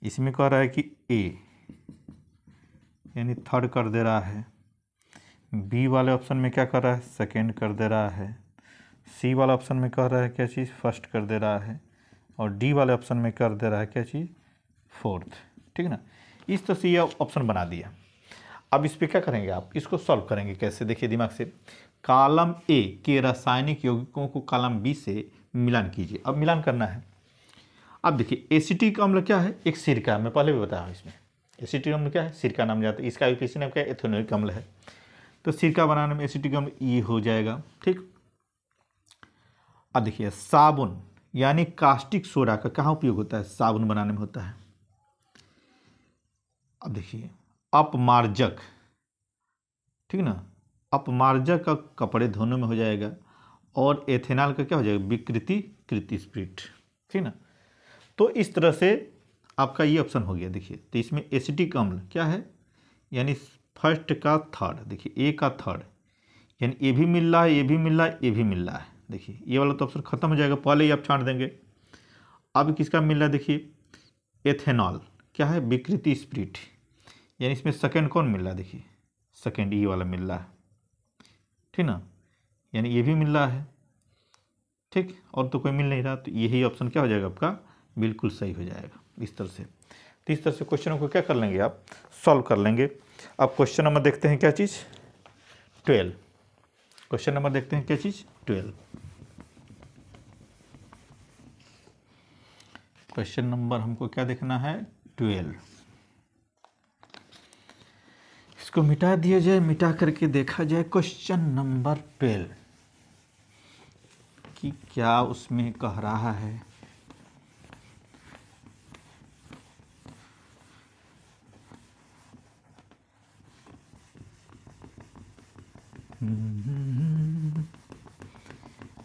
इसमें कह रहा है कि ए यानी थर्ड कर दे रहा है। बी वाले ऑप्शन में क्या कर रहा है, सेकेंड कर दे रहा है। सी वाला ऑप्शन में कह रहा है क्या चीज़, फर्स्ट कर दे रहा है। और डी वाले ऑप्शन में कर दे रहा है क्या चीज़, फोर्थ, ठीक है ना। इस तरह से ये ऑप्शन बना दिया। अब इस पर क्या करेंगे आप, इसको सॉल्व करेंगे कैसे, देखिए दिमाग से। कॉलम ए के रासायनिक यौगिकों को कॉलम बी से मिलान कीजिए। अब मिलान करना है। अब देखिए एसिटिक अम्ल क्या है, एक सिरका, मैं पहले भी बताया इसमें एसिटिक अम्ल क्या है, सिरका नाम जाता है। इसका यूपीएससी नाम क्या है, एथेनोइक अम्ल है। तो सिरका बनाने में एसिटिक अम्ल ई हो जाएगा, ठीक। अब देखिए साबुन यानी कास्टिक सोडा का कहाँ उपयोग होता है, साबुन बनाने में होता है। अब देखिए अपमार्जक, ठीक ना, अपमार्जक का कपड़े धोने में हो जाएगा। और एथेनॉल का क्या हो जाएगा, विकृतीकृत स्प्रिट, ठीक ना। तो इस तरह से आपका ये ऑप्शन हो गया। देखिए तो इसमें एसिटिक अम्ल क्या है, यानी फर्स्ट का थर्ड, देखिए ए का थर्ड, यानी ए भी मिल रहा है, ए भी मिल रहा है, ए भी मिल रहा है। देखिए ये वाला तो ऑप्शन खत्म हो जाएगा, पहले ही आप छांट देंगे। अब किसका मिल रहा है, देखिए एथेनॉल क्या है, विकृति स्प्रिट, यानी इसमें सेकेंड कौन मिल रहा है, देखिए सेकेंड ये वाला मिल रहा है, ठीक ना, यानी ये भी मिल रहा है, ठीक। और तो कोई मिल नहीं रहा, तो यही ऑप्शन क्या हो जाएगा आपका, बिल्कुल सही हो जाएगा इस तरह से। तो इस तरह से क्वेश्चनों को क्या कर लेंगे आप, सॉल्व कर लेंगे। अब क्वेश्चन नंबर देखते हैं क्या चीज़ 12। क्वेश्चन नंबर देखते हैं क्या चीज़ 12। क्वेश्चन नंबर हमको क्या देखना है 12। इसको मिटा दिया जाए, मिटा करके देखा जाए क्वेश्चन नंबर 12 कि क्या उसमें कह रहा है।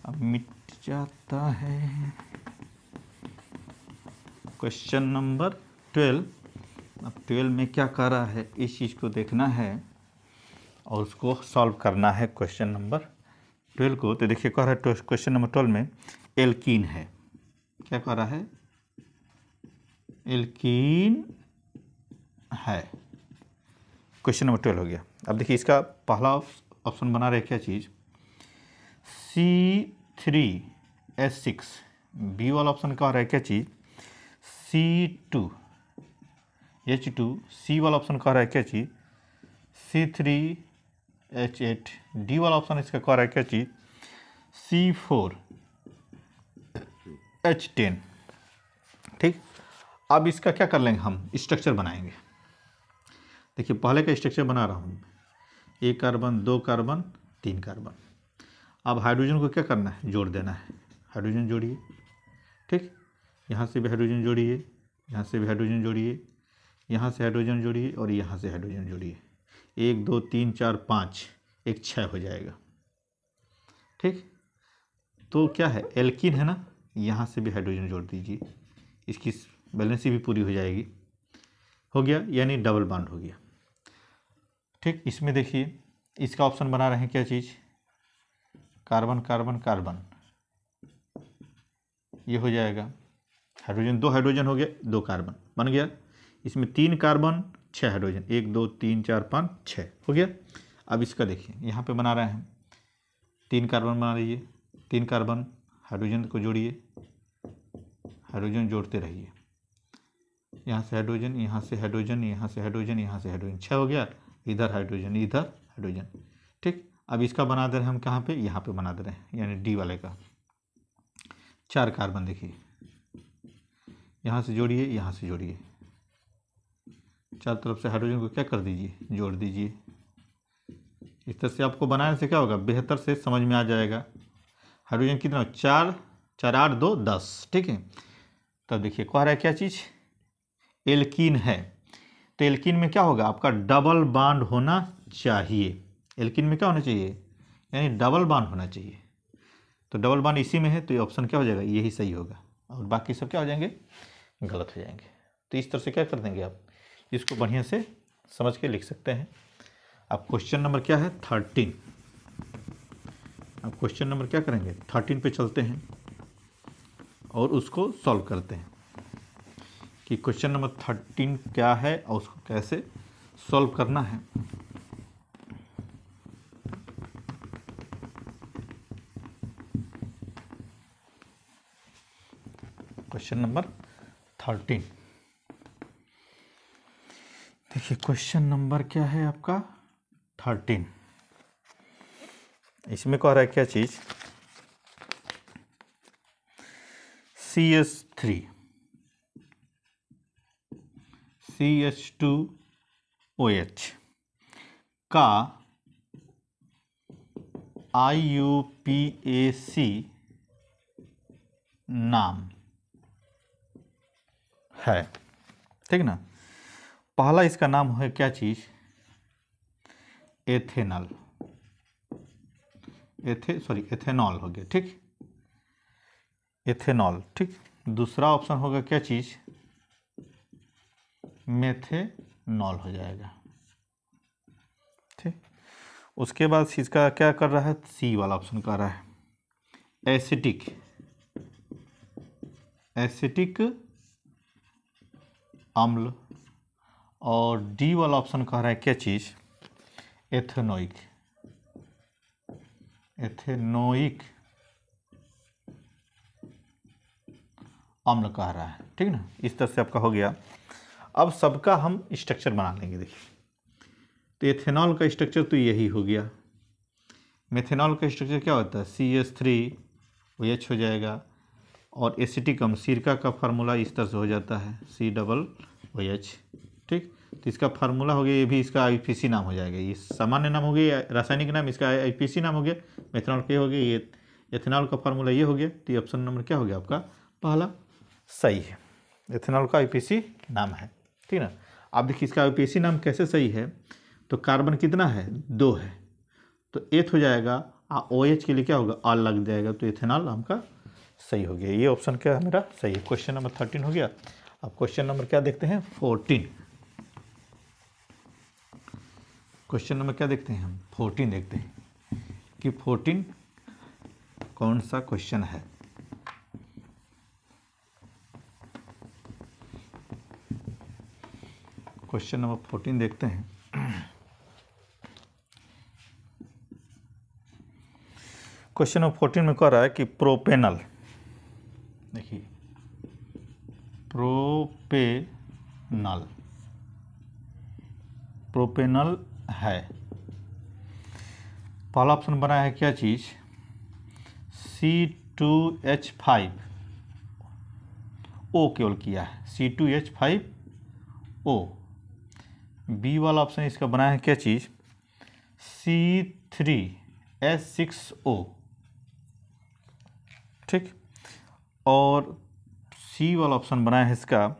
अब मिट जाता है क्वेश्चन नंबर 12। अब 12 में क्या कह रहा है इस चीज़ को देखना है और उसको सॉल्व करना है क्वेश्चन नंबर 12 को। तो देखिए कह रहा है क्वेश्चन नंबर 12 में एल्कीन है। क्या कह रहा है एल्कीन है। क्वेश्चन नंबर 12 हो गया। अब देखिए इसका पहला ऑप्शन बना रहे क्या चीज़ C3H6। बी वाला ऑप्शन कह रहा है क्या चीज़ C2H2। सी वाला ऑप्शन कह रहा है क्या चीज़ C3H8। डी वाला ऑप्शन इसका कह रहा है क्या चीज़ C4H10। ठीक, अब इसका क्या कर लेंगे हम स्ट्रक्चर बनाएंगे। देखिए पहले का स्ट्रक्चर बना रहा हूँ, 1 कार्बन 2 कार्बन 3 कार्बन। अब हाइड्रोजन को क्या करना है जोड़ देना है। हाइड्रोजन जोड़िए, ठीक, यहाँ से भी हाइड्रोजन जोड़िए, यहाँ से भी हाइड्रोजन जोड़िए, यहाँ से हाइड्रोजन जोड़िए और यहाँ से हाइड्रोजन जोड़िए। 1 2 3 4 5, एक 6 हो जाएगा। ठीक, तो क्या है एल्कीन है ना, यहाँ से भी हाइड्रोजन जोड़ दीजिए, इसकी बैलेंसी भी पूरी हो जाएगी। हो गया, यानी डबल बॉन्ड हो गया। ठीक, इसमें देखिए इसका ऑप्शन बना रहे हैं क्या चीज़ कार्बन कार्बन कार्बन, ये हो जाएगा हाइड्रोजन, 2 हाइड्रोजन हो गया, 2 कार्बन बन गया। इसमें 3 कार्बन 6 हाइड्रोजन, 1 2 3 4 5 6 हो गया। अब इसका देखिए यहाँ पे बना रहे हैं 3 कार्बन बना लीजिए, 3 कार्बन हाइड्रोजन को जोड़िए, हाइड्रोजन जोड़ते रहिए, यहाँ से हाइड्रोजन, यहाँ से हाइड्रोजन, यहाँ से हाइड्रोजन, यहाँ से हाइड्रोजन, 6 हो गया। इधर हाइड्रोजन, इधर हाइड्रोजन। ठीक, अब इसका बना दे रहे हैं हम कहाँ पे, यहाँ पे बना दे रहे हैं, यानी डी वाले का 4 कार्बन। देखिए यहाँ से जोड़िए, यहाँ से जोड़िए, चारों तरफ से हाइड्रोजन को क्या कर दीजिए जोड़ दीजिए। इस तरह से आपको बनाने से क्या होगा बेहतर से समझ में आ जाएगा। हाइड्रोजन कितना 4 4 8 2 10। ठीक है, तब देखिए कह रहा है क्या चीज़ एल्कीन है। तो एल्कीन में क्या होगा आपका डबल बॉन्ड होना चाहिए। एल्कीन में क्या होना चाहिए यानी डबल बॉन्ड होना चाहिए। तो डबल बॉन्ड इसी में है, तो ये ऑप्शन क्या हो जाएगा यही सही होगा, और बाकी सब क्या हो जाएंगे गलत हो जाएंगे। तो इस तरह से क्या कर देंगे आप इसको बढ़िया से समझ के लिख सकते हैं। अब क्वेश्चन नंबर क्या है 13। अब क्वेश्चन नंबर क्या करेंगे 13 पे चलते हैं और उसको सॉल्व करते हैं कि क्वेश्चन नंबर 13 क्या है और उसको कैसे सॉल्व करना है। क्वेश्चन नंबर 13 देखिए, क्वेश्चन नंबर क्या है आपका 13। इसमें कह रहा है क्या चीज़ CH3 CH2OH का IUPAC नाम है। ठीक ना, पहला इसका नाम है क्या चीज़ एथेनॉल, एथेनॉल हो गया। ठीक, एथेनॉल। ठीक, दूसरा ऑप्शन होगा क्या चीज़ मेथेनॉल हो जाएगा। ठीक, उसके बाद इसका क्या कर रहा है सी वाला ऑप्शन कर रहा है एसिटिक अम्ल, और डी वाला ऑप्शन कह रहा है क्या चीज़ एथेनोइक अम्ल कह रहा है। ठीक ना, इस तरह से आपका हो गया। अब सबका हम स्ट्रक्चर बना लेंगे। देखिए तो एथेनॉल का स्ट्रक्चर तो यही हो गया। मेथेनॉल का स्ट्रक्चर क्या होता है, CH3OH हो जाएगा, और एसिटिक अम्ल सिरका का फार्मूला इस तरह से हो जाता है COOH। ठीक, तो इसका फार्मूला हो गया, ये भी इसका IPC नाम हो जाएगा। ये सामान्य नाम हो गया, रासायनिक नाम, इसका IPC नाम हो गया। मेथेनॉल का हो गया, ये एथेनॉल का फार्मूला ये हो गया। तो ये ऑप्शन नंबर क्या हो गया आपका, पहला सही है। एथेनॉल का IPC नाम है, ठीक ना। आप देखिए इसका IPC नाम कैसे सही है, तो कार्बन कितना है, 2 है, तो एथ हो जाएगा, OH के लिए क्या होगा, आल लग जाएगा, तो एथेनॉल हमका सही हो गया। ये ऑप्शन क्या है मेरा सही है। क्वेश्चन नंबर 13 हो गया। अब क्वेश्चन नंबर क्या देखते हैं, 14। क्वेश्चन नंबर क्या देखते हैं हम, 14 देखते हैं कि 14 कौन सा क्वेश्चन है। क्वेश्चन नंबर 14 देखते हैं। क्वेश्चन नंबर 14 में कह रहा है कि प्रोपेनल, देखिए प्रोपेनल है। पहला ऑप्शन बना है क्या चीज, C2H5O केवल किया है, C2H5O। बी वाला ऑप्शन इसका बना है क्या चीज, C3H6O। ठीक, और सी वाला ऑप्शन बना है इसका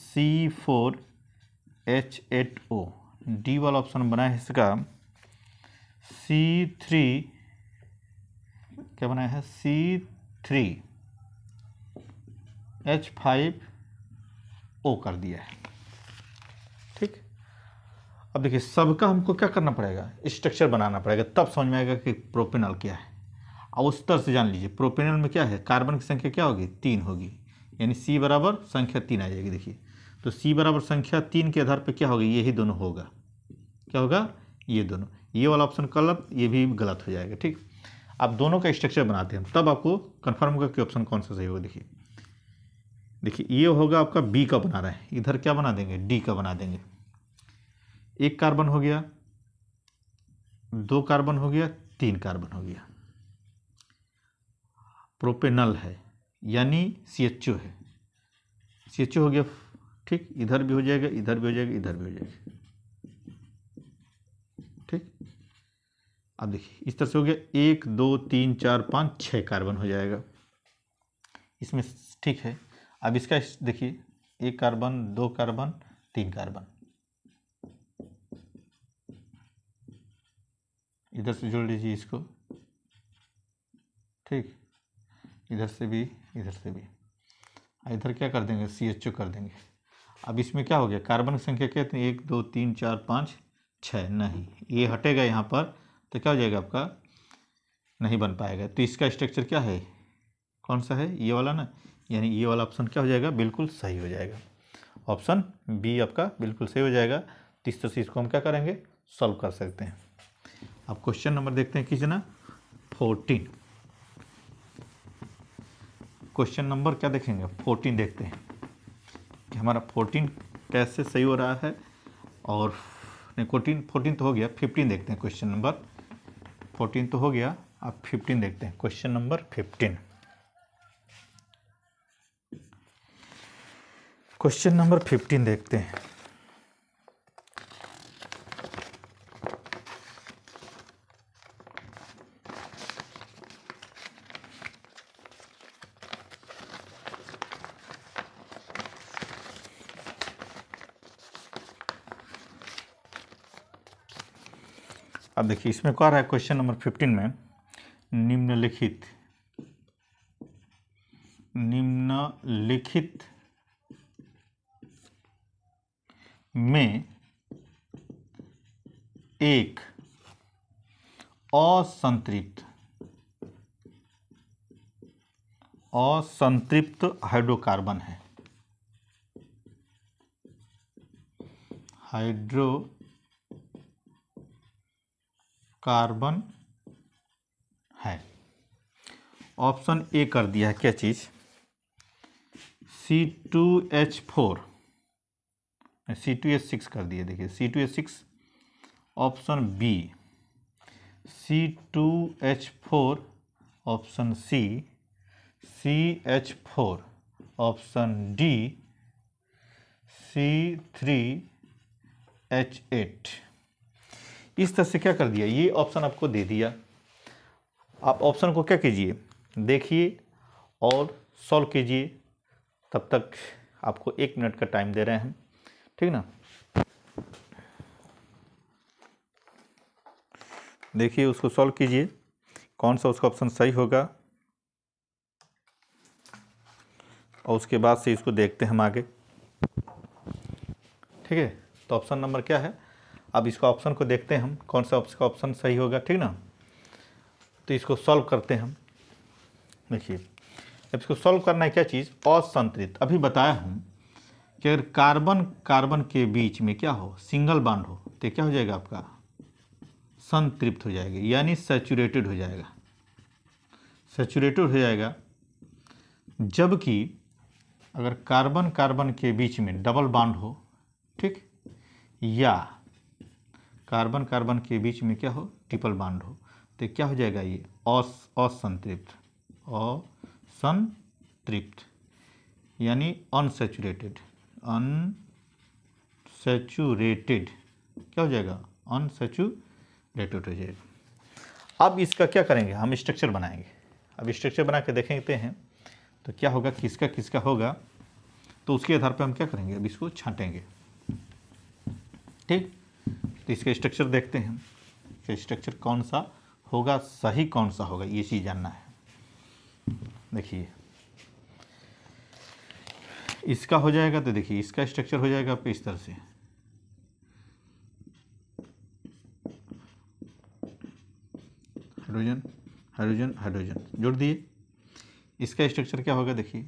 C4H8O। डी वाला ऑप्शन बना है इसका C3, क्या बना है, C3H5O कर दिया है। ठीक, अब देखिए सबका हमको क्या करना पड़ेगा, स्ट्रक्चर बनाना पड़ेगा, तब समझ में आएगा कि प्रोपेनल क्या है। और उस तरह से जान लीजिए, प्रोपेनल में क्या है, कार्बन की संख्या क्या होगी, 3 होगी, यानी C बराबर संख्या 3 आ जाएगी। देखिए तो C बराबर संख्या 3 के आधार पर क्या होगा, ये ही दोनों होगा, क्या होगा, ये दोनों। ये वाला ऑप्शन गलत, ये भी गलत हो जाएगा। ठीक, आप दोनों का स्ट्रक्चर बनाते हैं तब आपको कंफर्म होगा कि ऑप्शन कौन सा सही होगा। देखिए ये होगा आपका बी का बना रहा है, इधर क्या बना देंगे, डी का बना देंगे। 1 कार्बन हो गया, 2 कार्बन हो गया, 3 कार्बन हो गया, प्रोपेनल है यानी CHO है, CHO हो गया। ठीक, इधर भी हो जाएगा, इधर भी हो जाएगा, इधर भी हो जाएगा। ठीक, अब देखिए इस तरह से हो गया, 1 2 3 4 5 6 कार्बन हो जाएगा इसमें। ठीक है, अब इसका देखिए 1 कार्बन, 2 कार्बन, 3 कार्बन, इधर से जोड़ लीजिए इसको। ठीक, इधर से भी, इधर से भी, इधर क्या कर देंगे, CHO कर देंगे। अब इसमें क्या हो गया, कार्बन की संख्या कितनी, 1 2 3 4 5 6, नहीं ये हटेगा यहाँ पर, तो क्या हो जाएगा आपका, नहीं बन पाएगा। तो इसका स्ट्रक्चर क्या है, कौन सा है, ये वाला ना, यानी ये वाला ऑप्शन क्या हो जाएगा, बिल्कुल सही हो जाएगा। ऑप्शन बी आपका बिल्कुल सही हो जाएगा। तो इस तरह से इसको हम क्या करेंगे, सॉल्व कर सकते हैं। अब क्वेश्चन नंबर देखते हैं कितना, 14। क्वेश्चन नंबर क्या देखेंगे, 14 देखते हैं कि हमारा 14 कैसे सही हो रहा है। और 14 तो हो गया, 15 देखते हैं। क्वेश्चन नंबर 14 तो हो गया, अब 15 देखते हैं। क्वेश्चन नंबर 15, क्वेश्चन नंबर 15 देखते हैं। अब देखिए इसमें क्या रहा है, क्वेश्चन नंबर 15 में निम्नलिखित में एक असंतृप्त हाइड्रोकार्बन है, हाइड्रोकार्बन है। ऑप्शन ए कर दिया है क्या चीज, C2H4, C2H6 कर दिया। देखिए C2H6 option B C2H4, option C CH4, option D C3H8। इस तरह से क्या कर दिया, ये ऑप्शन आपको दे दिया। आप ऑप्शन को क्या कीजिए, देखिए और सॉल्व कीजिए। तब तक आपको 1 मिनट का टाइम दे रहे हैं हम, ठीक ना। देखिए उसको सॉल्व कीजिए, कौन सा उसका ऑप्शन सही होगा, और उसके बाद से इसको देखते हैं हम आगे, ठीक है। तो ऑप्शन नंबर क्या है, अब इसका ऑप्शन को देखते हैं हम कौन सा उसका ऑप्शन सही होगा, ठीक ना। तो इसको सॉल्व करते हैं हम। देखिए अब इसको सॉल्व करना है क्या चीज़, असंतृप्त। अभी बताया हूँ कि अगर कार्बन कार्बन के बीच में क्या हो, सिंगल बॉन्ड हो, तो क्या हो जाएगा आपका, संतृप्त हो जाएगा, यानी सैचुरेटेड हो जाएगा, सैचुरेटेड हो जाएगा। जबकि अगर कार्बन कार्बन के बीच में डबल बॉन्ड हो, ठीक, या कार्बन कार्बन के बीच में क्या हो, ट्रिपल बॉन्ड हो, तो क्या हो जाएगा, ये असंतृप्त, असंतृप्त यानी अनसैचुरेटेड, अनसैचुरेटेड क्या हो जाएगा, अनसैचुरेटेड हो जाएगा। अब इसका क्या करेंगे, हम स्ट्रक्चर बनाएंगे। अब स्ट्रक्चर बना के देखते हैं तो क्या होगा, किसका किसका होगा, तो उसके आधार पर हम क्या करेंगे, अब इसको छांटेंगे, ठीक। तो इसका स्ट्रक्चर देखते हैं कि स्ट्रक्चर कौन सा होगा, सही कौन सा होगा, ये चीज़ जानना है। देखिए इसका हो जाएगा, तो देखिए इसका स्ट्रक्चर हो जाएगा आपको इस तरह से, हाइड्रोजन हाइड्रोजन हाइड्रोजन जोड़ दिए। इसका स्ट्रक्चर क्या होगा, देखिए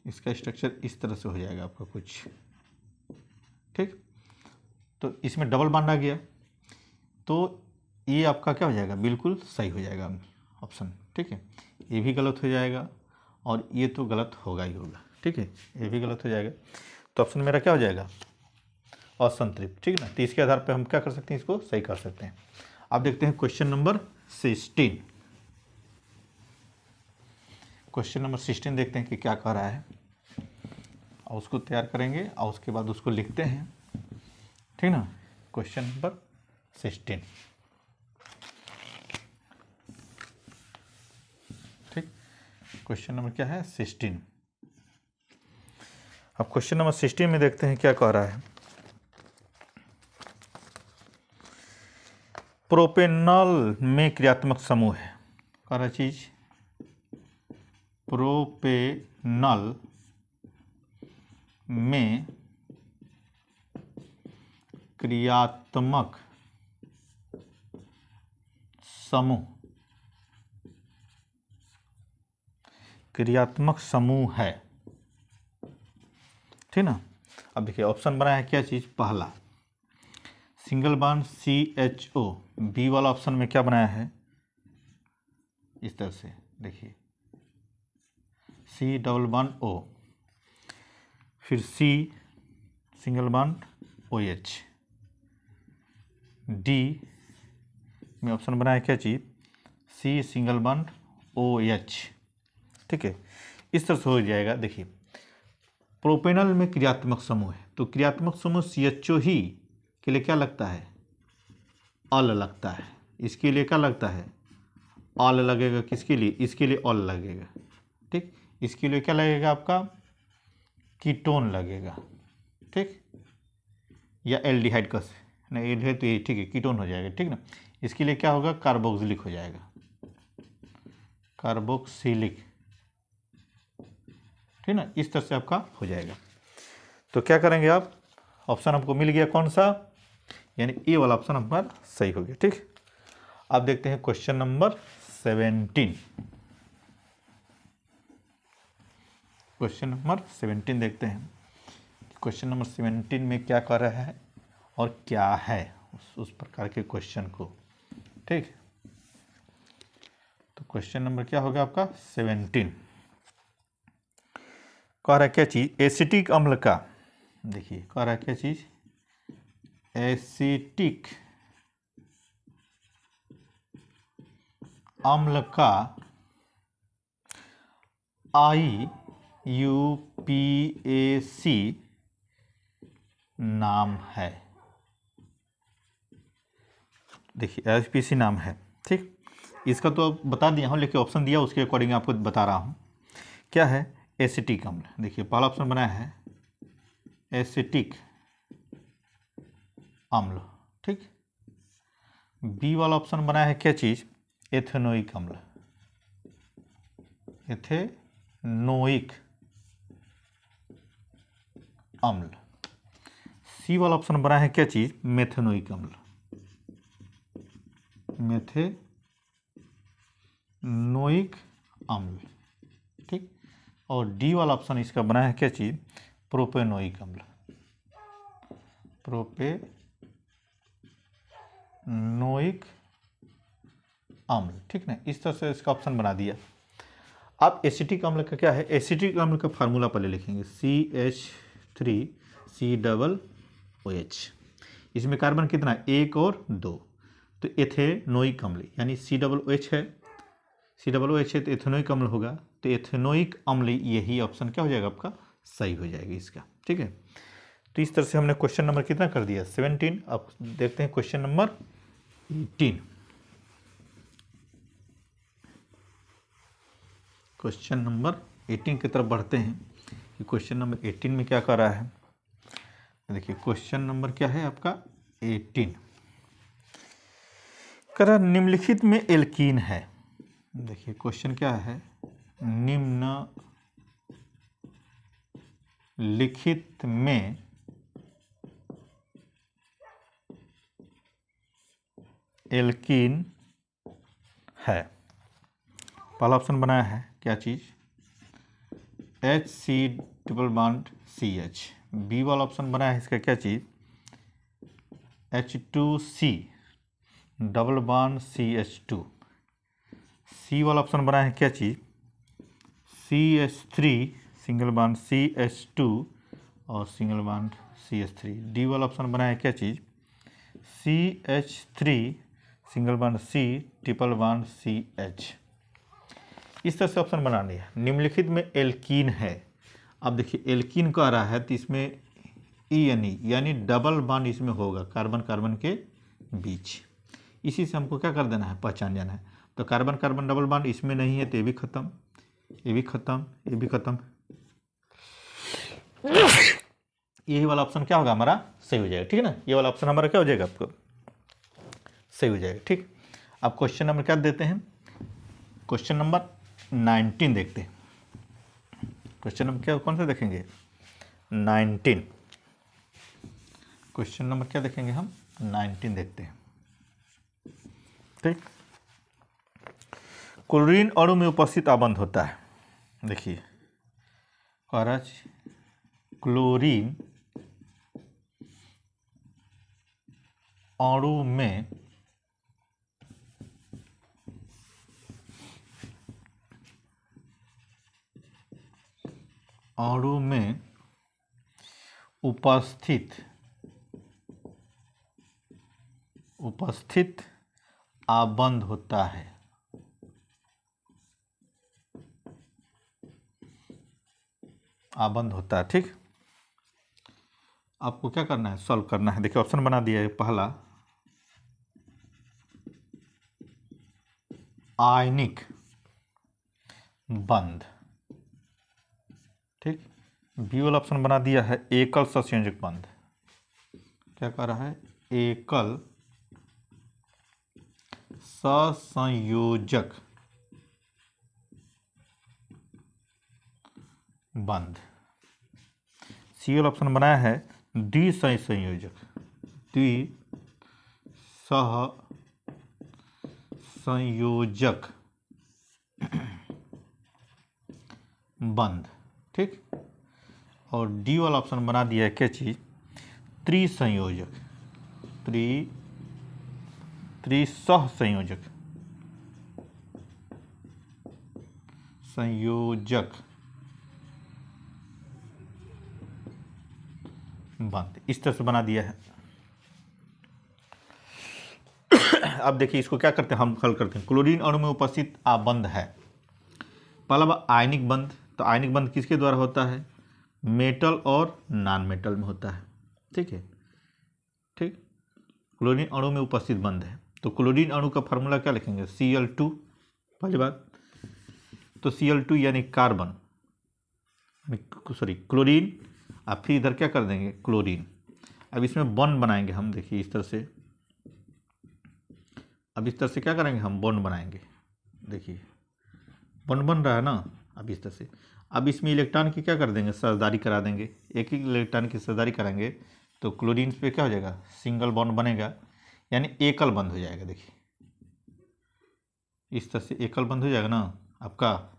इसका स्ट्रक्चर इस तरह से हो जाएगा आपका कुछ, ठीक। तो इसमें डबल बॉन्ड आ गया, तो ये आपका क्या हो जाएगा, बिल्कुल सही हो जाएगा ऑप्शन, ठीक है। ये भी गलत हो जाएगा और ये तो गलत होगा ही होगा, ठीक है, ये भी गलत हो जाएगा। तो ऑप्शन मेरा क्या हो जाएगा, असंतृप्त, ठीक है ना। तो इसके आधार पर हम क्या कर सकते हैं, इसको सही कर सकते हैं। अब देखते हैं क्वेश्चन नंबर 16। क्वेश्चन नंबर 16 देखते हैं कि क्या कह रहा है, और उसको तैयार करेंगे और उसके बाद उसको लिखते हैं, ठीक ना। क्वेश्चन नंबर 16, ठीक। क्वेश्चन नंबर क्या है, 16। अब क्वेश्चन नंबर 16 में देखते हैं क्या कह रहा है। प्रोपेनॉल में क्रियात्मक समूह है, कह रहा चीज, प्रोपेनॉल में क्रियात्मक समूह, क्रियात्मक समूह है, ठीक ना। अब देखिए ऑप्शन बनाया है क्या चीज़, पहला सिंगल बॉन्ड CHO, बी वाला ऑप्शन में क्या बनाया है, इस तरह से देखिए C डबल बॉन्ड O, फिर C single bond OH, D में ऑप्शन बनाया क्या चीज़, C सिंगल बॉन्ड OH, ठीक है। इस तरह से हो जाएगा। देखिए प्रोपेनॉल में क्रियात्मक समूह है, तो क्रियात्मक समूह CHO ही के लिए क्या लगता है, ऑल लगता है। इसके लिए क्या लगता है, ऑल लगेगा, किसके लिए, इसके लिए ऑल लगेगा, ठीक। इसके लिए क्या लगेगा आपका, कीटोन लगेगा, ठीक, या एल्डिहाइड का नहीं, एल्डिहाइड तो ये ठीक है, कीटोन हो जाएगा, ठीक ना। इसके लिए क्या होगा, कार्बोक्सिलिक हो जाएगा, कार्बोक्सिलिक, ठीक ना। इस तरह से आपका हो जाएगा। तो क्या करेंगे आप, ऑप्शन हमको मिल गया कौन सा, यानी ए वाला ऑप्शन हमारा सही हो गया, ठीक। अब देखते हैं क्वेश्चन नंबर 17। क्वेश्चन नंबर 17 देखते हैं, क्वेश्चन नंबर 17 में क्या कर रहा है और क्या है उस प्रकार के क्वेश्चन को, ठीक। तो क्वेश्चन नंबर क्या होगा आपका 17। कह रहा है क्या चीज़, एसिटिक अम्ल का, देखिए कह रहा है क्या चीज़, एसिटिक अम्ल का IUPAC नाम है। देखिए IUPAC नाम है, ठीक। इसका तो अब बता दिया हूँ, लेकिन ऑप्शन दिया उसके अकॉर्डिंग आपको बता रहा हूँ। क्या है, एसिटिक अम्ल। देखिए पहला ऑप्शन बनाया है एसिटिक अम्ल, ठीक। बी वाला ऑप्शन बनाया है क्या चीज़, एथेनोइक अम्ल, एथेनोइक अम्ल। सी वाला ऑप्शन बनाया है क्या चीज़, मेथेनोइक अम्ल, मेथेनोइक अम्ल, ठीक। और डी वाला ऑप्शन इसका बनाया है क्या चीज़, प्रोपेनोइक अम्ल, प्रोपेनोइक अम्ल, ठीक ना। इस तरह से इसका ऑप्शन बना दिया। अब एसिटिक अम्ल का क्या है, एसिटिक अम्ल का फार्मूला पहले लिखेंगे, CH3COOH। इसमें कार्बन कितना, 1 और 2, तो एथेनोइक अम्ल यानी COOH है, COOH है तो एथेनोइक अम्ल होगा, तो एथेनोइक अम्ल यही ऑप्शन क्या हो जाएगा आपका, सही हो जाएगा इसका, ठीक है। तो इस तरह से हमने क्वेश्चन नंबर कितना कर दिया, 17। अब देखते हैं क्वेश्चन नंबर 18। क्वेश्चन नंबर 18 की तरफ बढ़ते हैं कि क्वेश्चन नंबर 18 में क्या कर रहा है। देखिए क्वेश्चन नंबर क्या है आपका 18, कर रहा निम्नलिखित में एल्कीन है। देखिए क्वेश्चन क्या है, निम्नलिखित में एल्कीन है। पहला ऑप्शन बनाया है क्या चीज़, HC∪CH। बी वाला ऑप्शन बनाया है इसका क्या चीज़, H2C∪CH2। सी वाला ऑप्शन बनाया है क्या चीज़, CH3∪CH2 और CH3। डी वाला ऑप्शन बनाया है क्या चीज़, CH3∪C∪CH। इस तरह से ऑप्शन बना लिया। निम्नलिखित में एल्कीन है। अब देखिए एल्कीन कह रहा है तो इसमें ENE यानी डबल बॉन्ड इसमें होगा कार्बन कार्बन के बीच। इसी से हमको क्या कर देना है, पहचान जाना है। तो कार्बन कार्बन डबल बॉन्ड इसमें नहीं है तो ये भी खत्म, ये भी खत्म, ये भी खत्म। यही वाला ऑप्शन क्या होगा हमारा, सही हो जाएगा, ठीक है ना। ये वाला ऑप्शन हमारा क्या हो जाएगा, आपको सही हो जाएगा, ठीक। अब क्वेश्चन नंबर क्या देते हैं, क्वेश्चन नंबर 19 देखते हैं। क्वेश्चन नंबर क्या कौन सा देखेंगे, 19। क्वेश्चन नंबर क्या देखेंगे हम, 19 देखते हैं, ठीक। क्लोरीन अणु में उपस्थित आबंध होता है। देखिए क्लोरीन अणु में उपस्थित आबंध होता है। आबंध होता है, ठीक। आपको क्या करना है, सॉल्व करना है। देखिए ऑप्शन बना दिया है, पहला आयनिक बंध, ठीक। बी वाला ऑप्शन बना दिया है एकल ससंयोजक बंध। क्या कह रहा है, एकल ससंयोजक बंध। सी वाला ऑप्शन बनाया है द्विसंयोजक, द्विसहसंयोजक बंध, ठीक। और डी वाला ऑप्शन बना दिया है क्या चीज, त्रिसंयोजक, त्रिसहसंयोजक संयोजक बंद, इस तरह से बना दिया है। अब देखिए इसको क्या करते हैं, हम हल करते हैं। क्लोरीन अणु में उपस्थित आबंध है। पहला आयनिक बंध, तो आयनिक बंध किसके द्वारा होता है, मेटल और नॉन मेटल में होता है। ठीक है, ठीक। क्लोरीन अणु में उपस्थित बंध है, तो क्लोरीन अणु का फार्मूला क्या लिखेंगे, Cl2 पहली बात। तो Cl2 यानी कार्बन, सॉरी क्लोरीन, अब फिर इधर क्या कर देंगे क्लोरीन। अब इसमें बॉन्ड बनाएंगे हम, देखिए इस तरह से। अब इस तरह से क्या करेंगे हम, बॉन्ड बनाएंगे। देखिए बॉन्ड बन रहा है ना, अब इस तरह से। अब इसमें इलेक्ट्रॉन की क्या कर देंगे, साझेदारी करा देंगे। एक ही इलेक्ट्रॉन की साझेदारी कराएंगे तो क्लोरीन पे क्या हो जाएगा, सिंगल बॉन्ड बनेगा, यानी एकल बंध हो जाएगा। देखिए इस तरह से एकल बंध हो जाएगा ना, आपका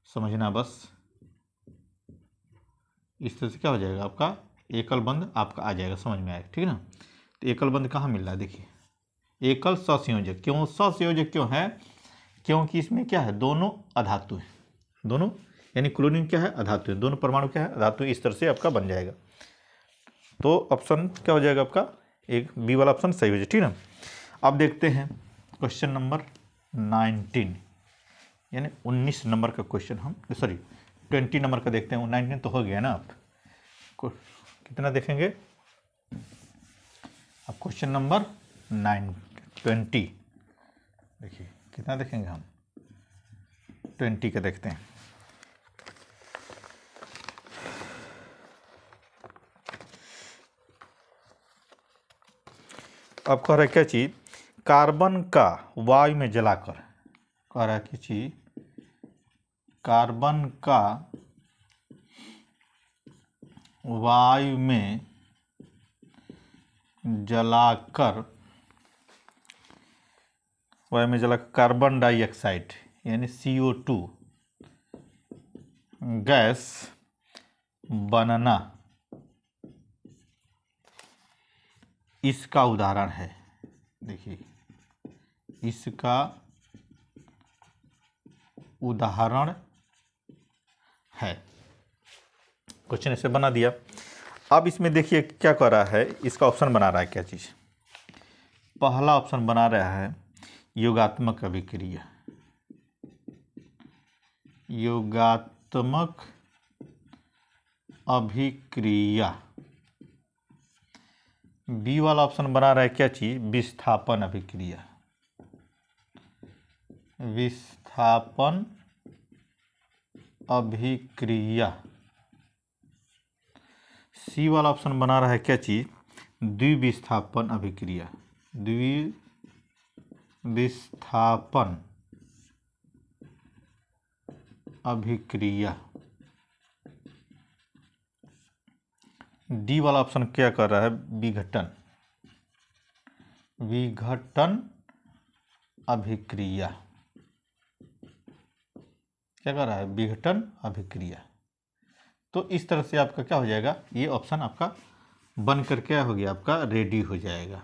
समझना बस। इस तरह से क्या हो जाएगा, आपका एकल बंध आपका आ जाएगा, समझ में आएगा, ठीक है ना। तो एकल बंध कहाँ मिल रहा है, देखिए एकल ससंयोजक। क्यों ससंयोजक क्यों है, क्योंकि इसमें क्या है, दोनों अधातु है, दोनों यानी क्लोरीन क्या है, अधातु है, दोनों परमाणु क्या है, अधातु। इस तरह से आपका बन जाएगा। तो ऑप्शन क्या हो जाएगा आपका, एक बी वाला ऑप्शन सही हो जाए, ठीक है ना। अब देखते हैं क्वेश्चन नंबर 19, यानी 19 नंबर का क्वेश्चन हम, सॉरी 20 नंबर का देखते हैं। 19 तो हो गया ना, आप कितना देखेंगे, अब क्वेश्चन नंबर 20 देखिए कितना देखेंगे हम, 20 का देखते हैं। अब कह रहा है क्या चीज, कार्बन का वायु में जलाकर, कह रहा है कि चीज कार्बन का वायु में जलाकर, वायु में जलाकर कार्बन डाइऑक्साइड यानी CO2 गैस बनना, इसका उदाहरण है। देखिए इसका उदाहरण है, क्वेश्चन ऐसे बना दिया। अब इसमें देखिए क्या कर रहा है, इसका ऑप्शन बना रहा है क्या चीज, पहला ऑप्शन बना रहा है योगात्मक अभिक्रिया, योगात्मक अभिक्रिया। बी वाला ऑप्शन बना रहा है क्या चीज, विस्थापन अभिक्रिया, विस्थापन अभिक्रिया। सी वाला ऑप्शन बना रहा है क्या चीज, द्विविस्थापन अभिक्रिया, द्विविस्थापन अभिक्रिया। डी वाला ऑप्शन क्या कर रहा है, विघटन, विघटन अभिक्रिया, क्या कर रहा है, विघटन अभिक्रिया। तो इस तरह से आपका क्या हो जाएगा, ये ऑप्शन आपका बनकर क्या हो गया, आपका रेडी हो जाएगा,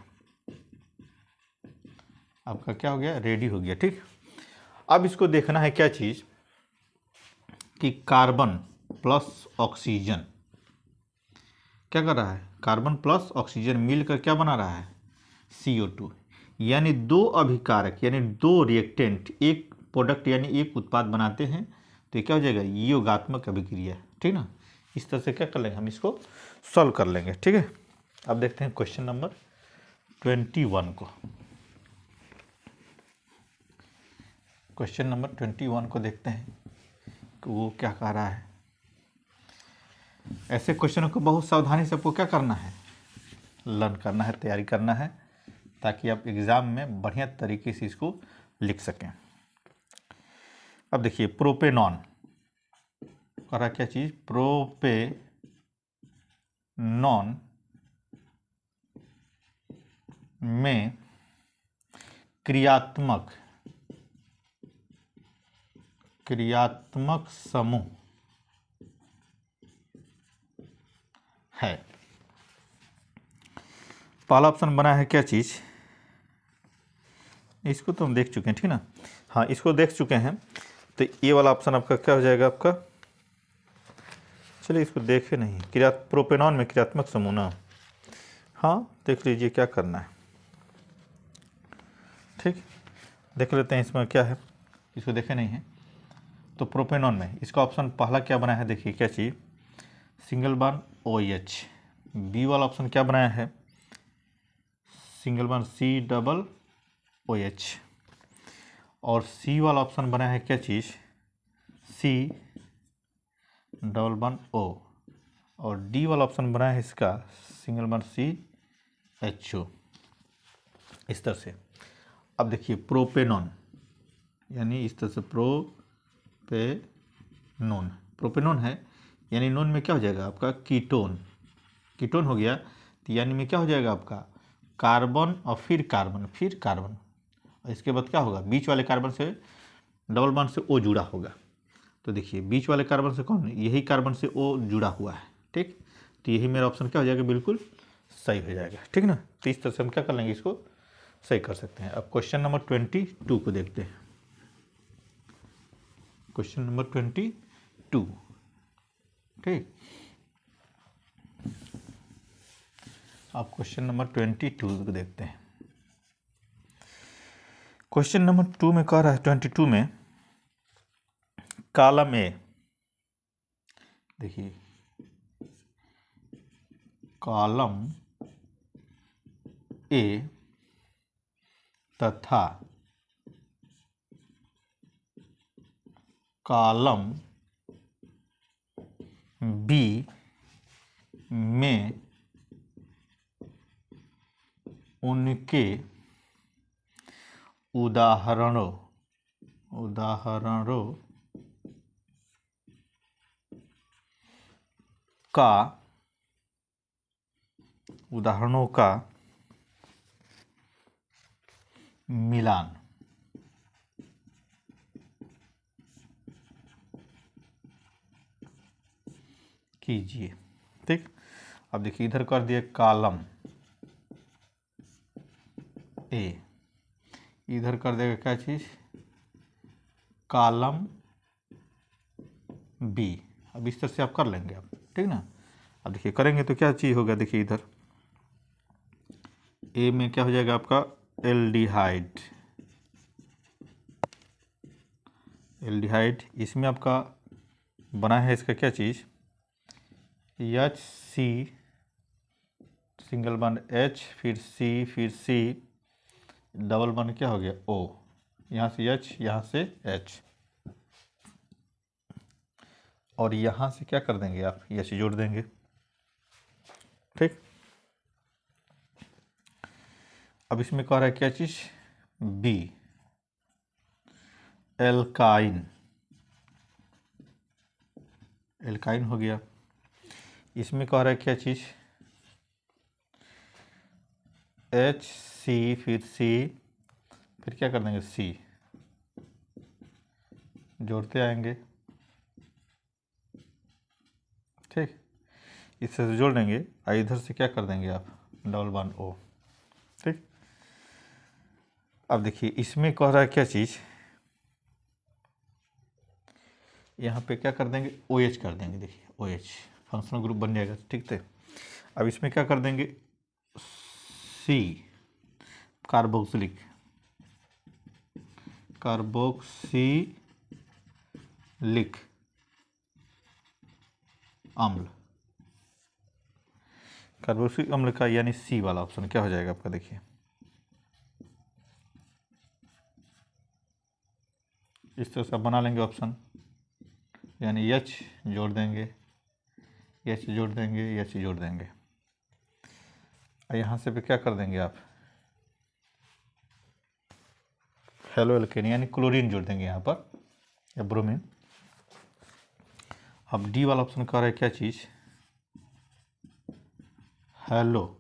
आपका क्या हो गया, रेडी हो गया, ठीक। अब इसको देखना है क्या चीज कि कार्बन प्लस ऑक्सीजन क्या कर रहा है, कार्बन प्लस ऑक्सीजन मिलकर क्या बना रहा है, CO2, यानी दो अभिकारक यानी दो रिएक्टेंट एक प्रोडक्ट यानी एक उत्पाद बनाते हैं, तो ये क्या हो जाएगा, योगात्मक अभिक्रिया, ठीक ना। इस तरह से क्या कर लेंगे, हम इसको सॉल्व कर लेंगे, ठीक है। अब देखते हैं क्वेश्चन नंबर 21 को। क्वेश्चन नंबर 21 को देखते हैं कि वो क्या कह रहा है। ऐसे क्वेश्चनों को बहुत सावधानी से आपको क्या करना है, लर्न करना है, तैयारी करना है, ताकि आप एग्जाम में बढ़िया तरीके से इसको लिख सकें। अब देखिए प्रोपेनॉन कह रहा क्या चीज, प्रोपेनॉन में क्रियात्मक समूह है। पहला ऑप्शन बना है क्या चीज, इसको तो हम देख चुके हैं, ठीक ना, हाँ इसको देख चुके हैं। तो ये वाला ऑप्शन आपका क्या हो जाएगा, आपका चलिए इसको देखे नहीं, प्रोपेनॉन में क्रियात्मक समूह ना, हाँ देख लीजिए क्या करना है। ठीक, देख लेते हैं इसमें क्या है, इसको देखे नहीं है। तो प्रोपेनॉन में इसका ऑप्शन पहला क्या बनाया है, देखिए क्या चीज़, सिंगल बॉन्ड OH। बी वाला ऑप्शन क्या बनाया है, सिंगल बॉन्ड COOH। और सी वाला ऑप्शन बनाया है क्या चीज़, C_O। और डी वाला ऑप्शन बनाया है इसका सिंगल बॉन्ड CHO। इस तरह से अब देखिए प्रोपेनॉन, यानी इस तरह से प्रोपेनॉन है, यानी नॉन में क्या हो जाएगा आपका कीटोन हो गया। तो यानी में क्या हो जाएगा आपका कार्बन और फिर कार्बन और इसके बाद क्या होगा, बीच वाले कार्बन से डबल बॉन्ड से O जुड़ा होगा। तो देखिए बीच वाले कार्बन से कौन, यही कार्बन से O जुड़ा हुआ है। ठीक, तो यही मेरा ऑप्शन क्या हो जाएगा, बिल्कुल सही हो जाएगा। ठीक ना, तो इस तरह से हम क्या कर लेंगे, इसको सही कर सकते हैं। अब क्वेश्चन नंबर 22 को देखते हैं। क्वेश्चन नंबर 22, ठीक, आप क्वेश्चन नंबर 22 को देखते हैं। क्वेश्चन नंबर 2 में कह रहा है, 22 में कॉलम ए, देखिए कॉलम ए तथा कॉलम बी में उनके उदाहरणों का मिलान कीजिए। ठीक, अब देखिए इधर कर दिए कॉलम ए, इधर कर देगा क्या चीज़, कॉलम बी। अब इस तरह से आप कर लेंगे आप, ठीक ना। अब देखिए करेंगे तो क्या चीज़ होगा, देखिए इधर ए में क्या हो जाएगा आपका एल्डिहाइड, इसमें आपका बना है इसका क्या चीज़, HC सिंगल बॉन्ड H, फिर C डबल बॉन्ड क्या हो गया O, यहाँ से H, यहाँ से H, और यहाँ से क्या कर देंगे आप, H जोड़ देंगे। ठीक, अब इसमें कह रहा है क्या चीज़, B एल्काइन हो गया। इसमें कह रहा है क्या चीज़, HC, फिर क्या कर देंगे C, जोड़ते आएंगे। ठीक, इससे जोड़ देंगे और इधर से क्या कर देंगे आप, डबल बॉन्ड O। ठीक, अब देखिए इसमें कह रहा है क्या चीज़, यहाँ पे क्या कर देंगे, OH कर देंगे। देखिए OH फंक्शनल ग्रुप बन जाएगा। ठीक थे, अब इसमें क्या कर देंगे, C कार्बोक्सिलिक अम्ल, कार्बोक्सिलिक अम्ल का यानी C वाला ऑप्शन क्या हो जाएगा आपका, देखिए इस तरह से बना लेंगे ऑप्शन, यानी H जोड़ देंगे, H जोड़ देंगे, H जोड़ देंगे, और यहाँ से भी क्या कर देंगे आप, हेलो एल्केन यानी क्लोरीन जोड़ देंगे यहाँ पर, या ब्रोमीन। अब डी वाला ऑप्शन कह रहा है क्या चीज़, हेलो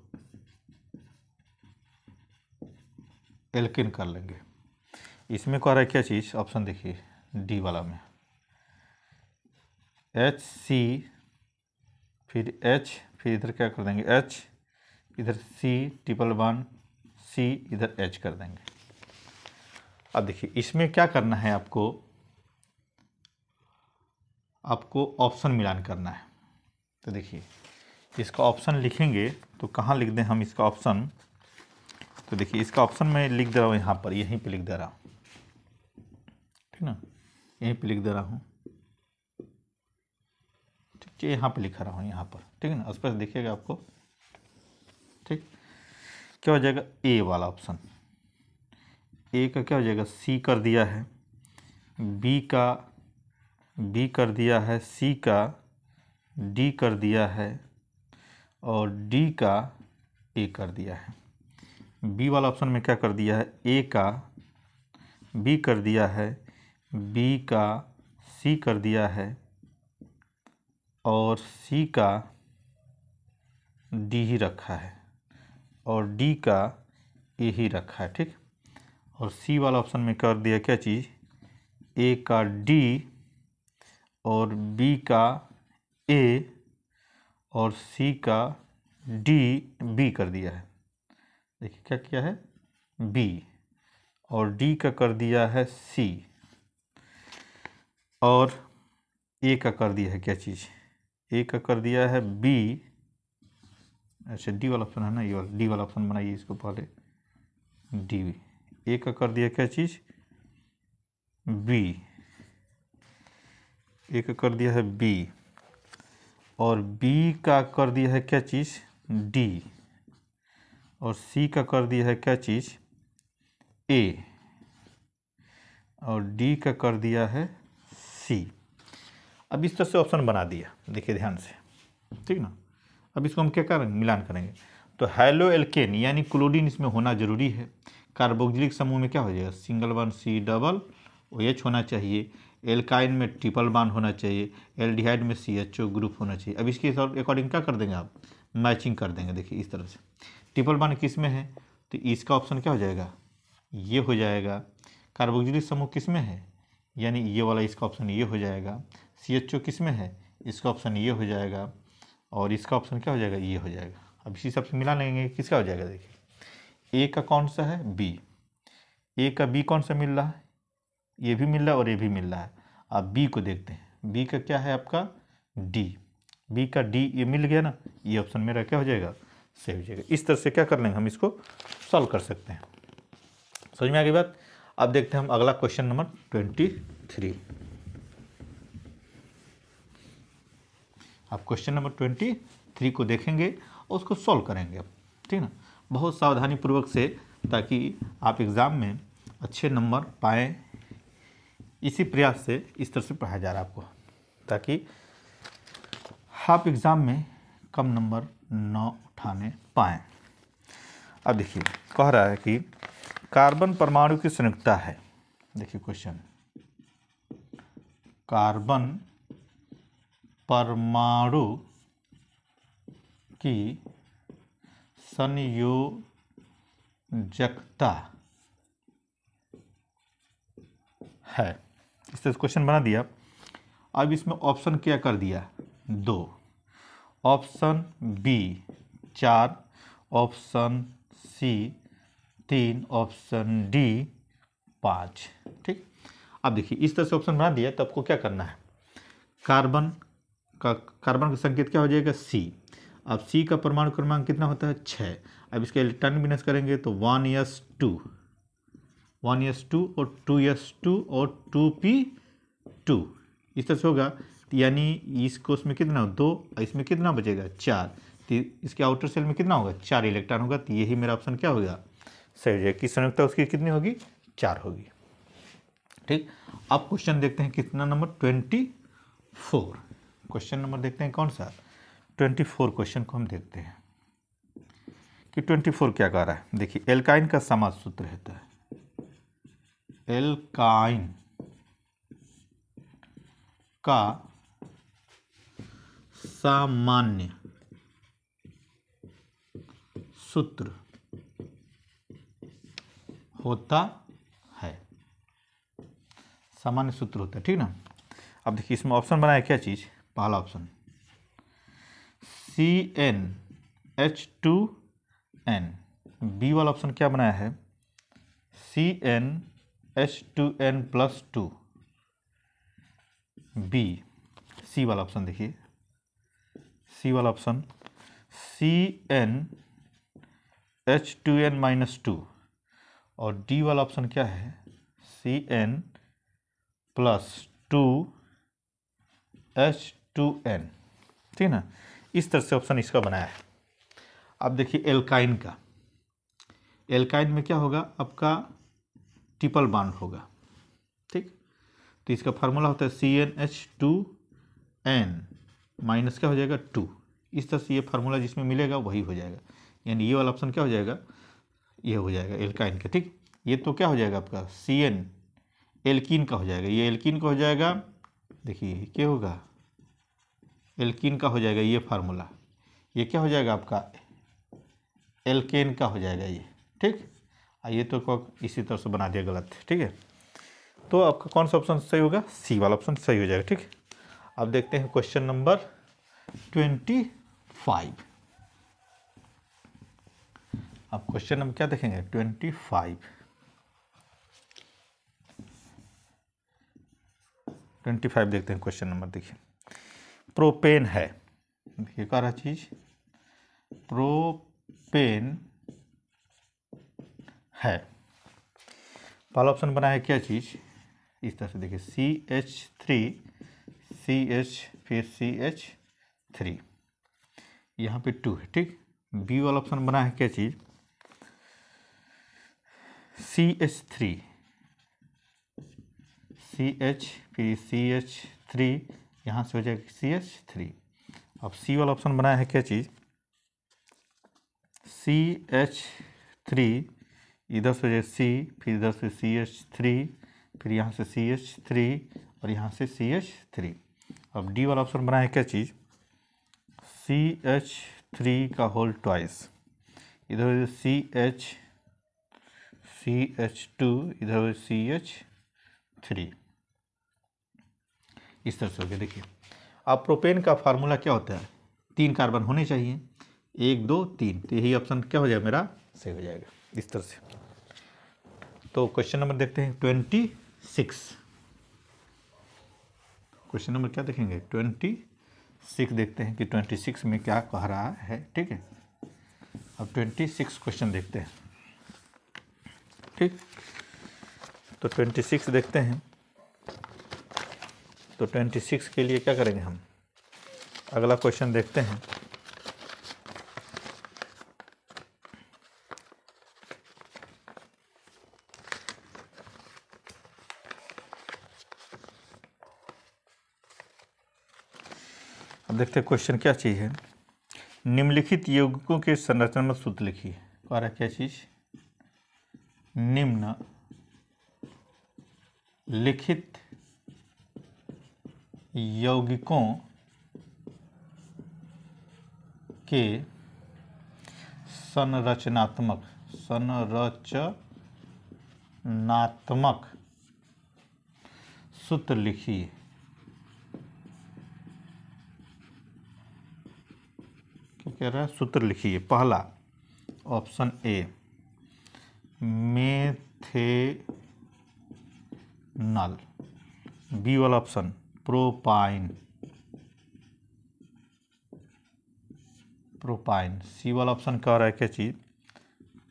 एल्केन कर लेंगे। इसमें कह रहा है क्या चीज़, ऑप्शन देखिए डी वाला में HC, फिर H, फिर इधर क्या कर देंगे H, इधर C ट्रिपल बॉन्ड C, इधर H कर देंगे। अब देखिए इसमें क्या करना है आपको ऑप्शन मिलान करना है। तो देखिए इसका ऑप्शन लिखेंगे तो कहाँ लिख दें हम इसका ऑप्शन, तो देखिए इसका ऑप्शन मैं लिख दे रहा हूँ यहाँ पर, यहीं पे लिख दे रहा हूँ, ठीक ना, यहीं पे लिख दे रहा हूँ, ठीक है, यहाँ पे लिखा रहा हूँ यहाँ पर, ठीक है ना, उस पर देखिएगा आपको, ठीक। क्या हो जाएगा, ए वाला ऑप्शन, ए का क्या हो जाएगा, सी कर दिया है, बी कर दिया है, सी का डी कर दिया है और डी का ए कर दिया है। बी वाला ऑप्शन में क्या कर दिया है, ए का बी कर दिया है, बी का सी कर दिया है और सी का डी ही रखा है और डी का ए ही रखा है, ठीक। और सी वाला ऑप्शन में कर दिया क्या चीज़, ए का डी और बी का ए और सी का डी बी कर दिया है। देखिए क्या किया है, बी और डी का कर दिया है सी और ए का कर दिया है क्या चीज़, ए का कर दिया है बी, अच्छा डी वाला ऑप्शन है ना, ये वाला डी वाला ऑप्शन बनाइए इसको पहले, डी, ए का कर दिया क्या चीज़, बी, ए का कर दिया है बी और बी का कर दिया है क्या चीज़, डी और सी का कर दिया है क्या चीज़, ए और डी का कर दिया है सी। अब इस तरह से ऑप्शन बना दिया, देखिए ध्यान से, ठीक ना। अब इसको हम क्या करेंगे, मिलान करेंगे, तो हैलो एल्केन यानी क्लोरीन इसमें होना जरूरी है। कार्बोक्सिलिक समूह में क्या हो जाएगा, single one C double OH होना चाहिए, एल्काइन में ट्रिपल बॉन्ड होना चाहिए, एल्डिहाइड में CHO ग्रुप होना चाहिए। अब इसके अकॉर्डिंग क्या कर देंगे आप, मैचिंग कर देंगे। देखिए इस तरह से ट्रिपल बॉन्ड किस में है, तो इसका ऑप्शन क्या हो जाएगा, ये हो जाएगा। कार्बोक्सिलिक समूह किस में है, यानी ये वाला, इसका ऑप्शन ये हो जाएगा। CHO किस में है, इसका ऑप्शन ये हो जाएगा और इसका ऑप्शन क्या हो जाएगा, ये हो जाएगा। अब इसी हिसाब से मिला लेंगे, किसका हो जाएगा, देखिए ए का कौन सा है, बी, ए का बी कौन सा मिल रहा है, ये भी मिल रहा है और ये भी मिल रहा है। अब बी को देखते हैं, बी का क्या है आपका, डी, बी का डी ये मिल गया ना, ये ऑप्शन मेरा क्या हो जाएगा, सही हो जाएगा। इस तरह से क्या कर लेंगे, हम इसको सॉल्व कर सकते हैं। समझ में आ गई बात। अब देखते हैं हम अगला क्वेश्चन नंबर 23। आप क्वेश्चन नंबर 23 को देखेंगे और उसको सॉल्व करेंगे, ठीक ना, बहुत सावधानी पूर्वक से, ताकि आप एग्ज़ाम में अच्छे नंबर पाएँ। इसी प्रयास से इस तरह से पढ़ाया जा रहा है आपको, ताकि आप एग्ज़ाम में कम नंबर न उठाने पाएँ। अब देखिए कह रहा है कि कार्बन परमाणु की संयुक्ता है। देखिए क्वेश्चन, कार्बन परमाणु की संयोजकता है, इस तरह से क्वेश्चन बना दिया। अब इसमें ऑप्शन क्या कर दिया, 2, option B 4, option C 3, option D 5, ठीक। अब देखिए इस तरह से ऑप्शन बना दिया, तो आपको क्या करना है, कार्बन का संकेत क्या हो जाएगा, सी। अब सी का परमाणु क्रमांक कितना होता है, 6। अब इसका इलेक्ट्रॉन विन्यास करेंगे तो 1s2 और 2s2 और 2p2, इस तरह से होगा। यानी इसको उसमें कितना, 2, इसमें कितना बचेगा, 4। तो इसके आउटर सेल में कितना होगा, 4 इलेक्ट्रॉन होगा। तो यही मेरा ऑप्शन क्या होगा, सही हो जाएगा। कि संयुक्ता उसकी कितनी होगी, 4 होगी, ठीक। अब क्वेश्चन देखते हैं कितना, नंबर 24। क्वेश्चन नंबर देखते हैं कौन सा, 24 क्वेश्चन को हम देखते हैं कि 24 क्या कह रहा है। देखिए एल्काइन का समास सूत्र रहता है, एल्काइन का सामान्य सूत्र होता है, सामान्य सूत्र होता है, ठीक ना। अब देखिए इसमें ऑप्शन बनाया क्या चीज़, पहला ऑप्शन CnH2n, बी वाला ऑप्शन क्या बनाया है, CnH2n+2, बी। सी वाला ऑप्शन देखिए सी वाला ऑप्शन CnH2n-2 और डी वाला ऑप्शन क्या है Cn+2H2n, ठीक ना। इस तरह से ऑप्शन इसका बनाया है। अब देखिए एल्काइन का, एल्काइन में क्या होगा आपका ट्रिपल बॉन्ड होगा, ठीक। तो इसका फार्मूला होता है CnH2n माइनस क्या हो जाएगा 2। इस तरह से ये फार्मूला जिसमें मिलेगा वही हो जाएगा, यानी ये वाला ऑप्शन क्या हो जाएगा, ये हो जाएगा एल्काइन का, ठीक। ये तो क्या हो जाएगा आपका Cn एल्कीन का हो जाएगा, ये एल्कीन का हो जाएगा। देखिए क्या होगा, एल्कीन का हो जाएगा ये फार्मूला, ये क्या हो जाएगा आपका एल्केन का हो जाएगा ये, ठीक। ये तो इसी तरह से बना दिया गलत, ठीक है। तो आपका कौन सा ऑप्शन सही होगा, सी वाला ऑप्शन सही हो जाएगा, ठीक। अब देखते हैं क्वेश्चन नंबर 25। अब क्वेश्चन नंबर क्या देखेंगे 25 देखते हैं। क्वेश्चन नंबर देखिए, प्रोपेन है, देखिए क्या रहा चीज, प्रोपेन है। पहला ऑप्शन बना है क्या चीज, इस तरह से देखिए CH3 CH फिर CH3, यहाँ पे 2 है, ठीक। बी वाला ऑप्शन बना है क्या चीज CH3 CH फिर CH3, यहाँ से हो जाएगा CH3। अब सी वाला ऑप्शन बनाया है क्या चीज CH3, इधर से हो जाए C, फिर इधर से CH3, फिर यहाँ से CH3 और यहाँ से CH3। अब डी वाला ऑप्शन बनाया है क्या चीज CH3 का होल ट्वाइस, इधर CH2, इधर CH3, इस तरह से हो गया। देखिए अब प्रोपेन का फार्मूला क्या होता है, 3 कार्बन होने चाहिए, 1 2 3, तो यही ऑप्शन क्या हो जाएगा मेरा सही हो जाएगा इस तरह से। तो क्वेश्चन नंबर देखते हैं 26। क्वेश्चन नंबर क्या देखेंगे 26, देखते हैं कि 26 में क्या कह रहा है, ठीक है। अब 26 क्वेश्चन देखते हैं, ठीक। तो 26 देखते हैं। तो 26 के लिए क्या करेंगे हम, अगला क्वेश्चन देखते हैं। अब देखते हैं क्वेश्चन क्या चीज़ है, निम्नलिखित यौगिकों के संरचनात्मक सूत्र लिखिए। कह रहा क्या चीज, निम्न लिखित यौगिकों के संरचनात्मक सूत्र लिखिए। क्या कह रहा है, सूत्र लिखिए। पहला ऑप्शन ए मेथेनॉल, बी वाला ऑप्शन प्रोपाइन, सी वाला ऑप्शन कह रहा है क्या चीज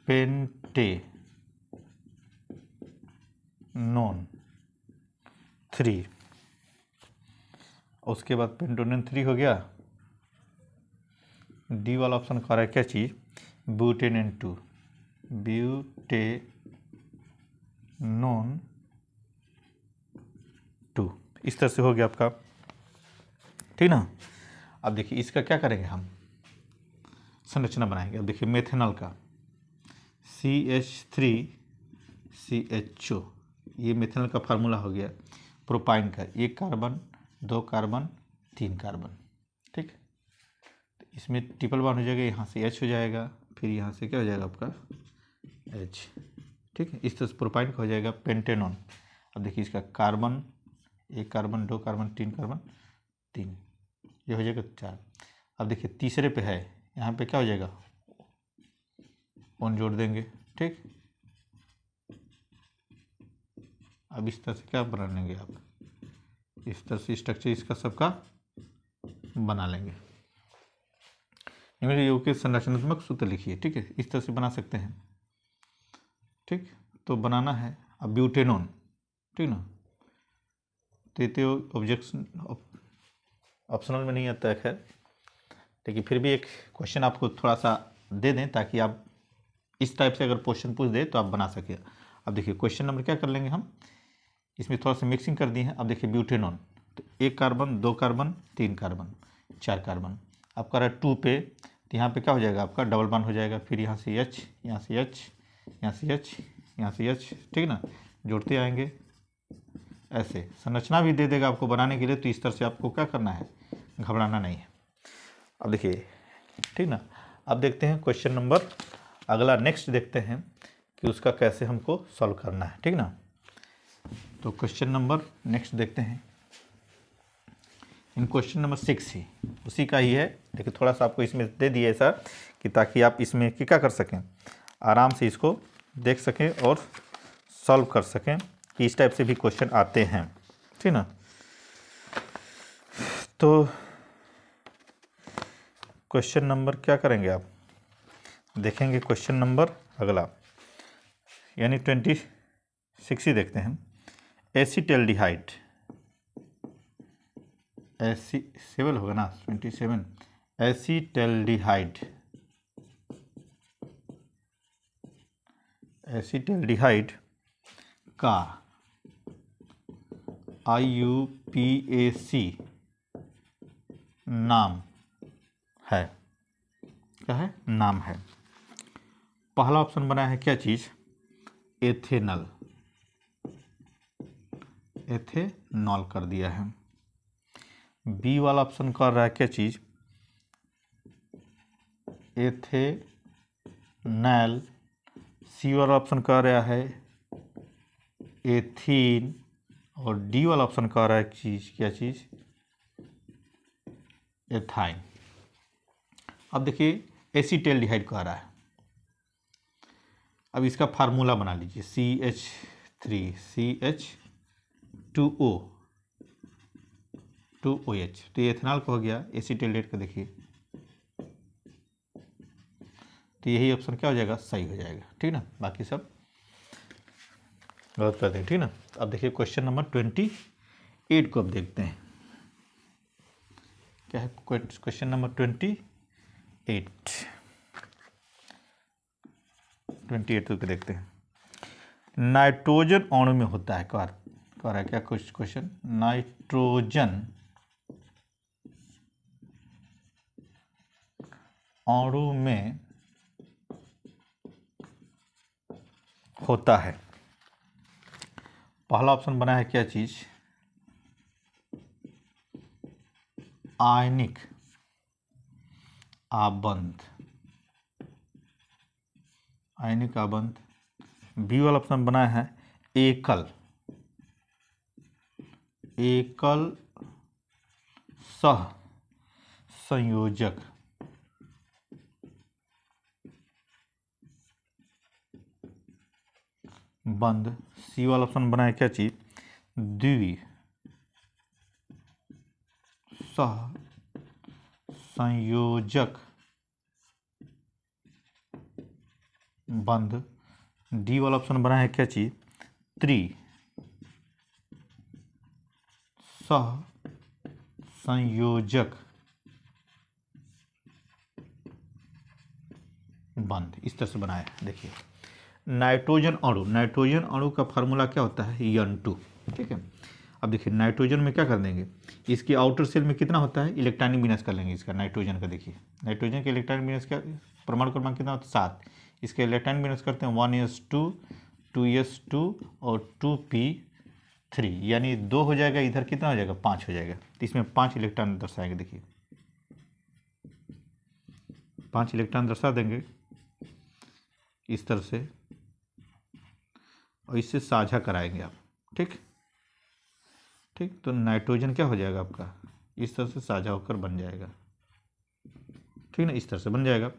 पेंटेनोन 3, उसके बाद पेंटोनिन 3 हो गया। डी वाला ऑप्शन कह रहा है क्या चीज ब्यूटेनोन 2, इस तरह से हो गया आपका, ठीक ना। अब देखिए इसका क्या करेंगे हम, संरचना बनाएंगे। अब देखिए मेथेनॉल का CH3CHO, ये मेथेनॉल का फार्मूला हो गया। प्रोपाइन का 1 कार्बन 2 कार्बन 3 कार्बन, ठीक। तो इसमें ट्रिपल बॉन्ड हो जाएगा, यहाँ से H हो जाएगा, फिर यहाँ से क्या हो जाएगा आपका H, ठीक है। इस तरह से प्रोपाइन का हो जाएगा पेंटेनॉन। अब देखिए इसका कार्बन 1 कार्बन 2 कार्बन 3 कार्बन 3, ये हो जाएगा 4। अब देखिए तीसरे पे है, यहाँ पे क्या हो जाएगा ऑन जोड़ देंगे, ठीक। अब इस तरह से क्या बना लेंगे आप, इस तरह से स्ट्रक्चर इसका सबका बना लेंगे। निम्नलिखित यौगिक के संरचनात्मक सूत्र लिखिए। ठीक है, इस तरह से बना सकते हैं। ठीक, तो बनाना है अब ब्यूटेनॉन, ठीक ना। तो ये तो ऑब्जेक्शन ऑप्शनल में नहीं आता है खैर, लेकिन फिर भी एक क्वेश्चन आपको थोड़ा सा दे दें ताकि आप इस टाइप से अगर क्वेश्चन पूछ दे तो आप बना सकें। अब देखिए क्वेश्चन नंबर क्या कर लेंगे हम, इसमें थोड़ा सा मिक्सिंग कर दिए हैं। अब देखिए ब्यूटेनॉन, तो 1 कार्बन 2 कार्बन 3 कार्बन 4 कार्बन, आप कर रहे हैं 2 पे, तो यहाँ पे क्या हो जाएगा आपका डबल बॉन्ड हो जाएगा। फिर यहाँ से H, यहाँ से H, यहाँ से H, यहाँ से H, ठीक ना, जोड़ते आएंगे ऐसे। संरचना भी दे देगा आपको बनाने के लिए, तो इस तरह से आपको क्या करना है, घबराना नहीं है। अब देखिए, ठीक ना, अब देखते हैं क्वेश्चन नंबर अगला नेक्स्ट देखते हैं कि उसका कैसे हमको सॉल्व करना है। ठीक ना, तो क्वेश्चन नंबर नेक्स्ट देखते हैं। इन क्वेश्चन नंबर 6 ही उसी का ही है, लेकिन थोड़ा सा आपको इसमें दे दिया ऐसा कि ताकि आप इसमें क्या कर सकें, आराम से इसको देख सकें और सॉल्व कर सकें कि इस टाइप से भी क्वेश्चन आते हैं। ठीक ना, तो क्वेश्चन नंबर क्या करेंगे आप देखेंगे, क्वेश्चन नंबर अगला यानी 26 ही देखते हैं। एसिटल्डिहाइड, सेवल होगा ना 27, एसिटल्डिहाइड, एसिटल्डिहाइड का IUPAC नाम है, क्या है, नाम है। पहला ऑप्शन बना है क्या चीज, एथेनल, एथेनॉल कर दिया है। बी वाला ऑप्शन कर रहा है क्या चीज, एथेनॉल। सी वाला ऑप्शन कर रहा है एथीन, और डी वाला ऑप्शन कर रहा है चीज, क्या चीज, एथाइन। अब देखिए एसिटल्डिहाइड कह रहा है, अब इसका फार्मूला बना लीजिए, CH3CH2O 2OH, तो ये एथेनॉल का हो गया। एसिटल्डिहाइड का देखिए, तो यही ऑप्शन क्या हो जाएगा, सही हो जाएगा। ठीक ना, बाकी सब गलत कर देंगे। ठीक ना, अब देखिए क्वेश्चन नंबर 28 को अब देखते हैं क्या है। क्वेश्चन नंबर 28 को देखते हैं। नाइट्रोजन अणु में होता है, कह रहा है क्या कुछ क्वेश्चन, नाइट्रोजन अणु में होता है। पहला ऑप्शन बना है क्या चीज, आयनिक आबंध, आयनिक आबंध। बी वाला ऑप्शन बना है एकल सह संयोजक बंध। सी वाला ऑप्शन बना है क्या चीज, द्वि सह संयोजक बंध। डी वाला ऑप्शन बना है क्या चीज, त्रि सह संयोजक बंध। इस तरह से बनाया है। देखिए नाइट्रोजन अणु का फार्मूला क्या होता है, N2। ठीक है, अब देखिए नाइट्रोजन में क्या कर देंगे, इसकी आउटर सेल में कितना होता है, इलेक्ट्रॉनिक विन्यास कर लेंगे इसका, नाइट्रोजन का। देखिए नाइट्रोजन के इलेक्ट्रॉनिक विन्यास क्या, परमाणु क्रमांक कितना होता है, 7। इसके इलेक्ट्रॉनिक विन्यास करते हैं 1s2 2s2 और 2p3, यानी 2 हो जाएगा, इधर कितना हो जाएगा, 5 हो जाएगा। तो इसमें 5 इलेक्ट्रॉन दर्शाएंगे। देखिए 5 इलेक्ट्रॉन दर्शा देंगे इस तरह से, और इससे साझा कराएंगे आप। ठीक, तो नाइट्रोजन क्या हो जाएगा आपका, इस तरह से साझा होकर बन जाएगा। ठीक ना, इस तरह से बन जाएगा।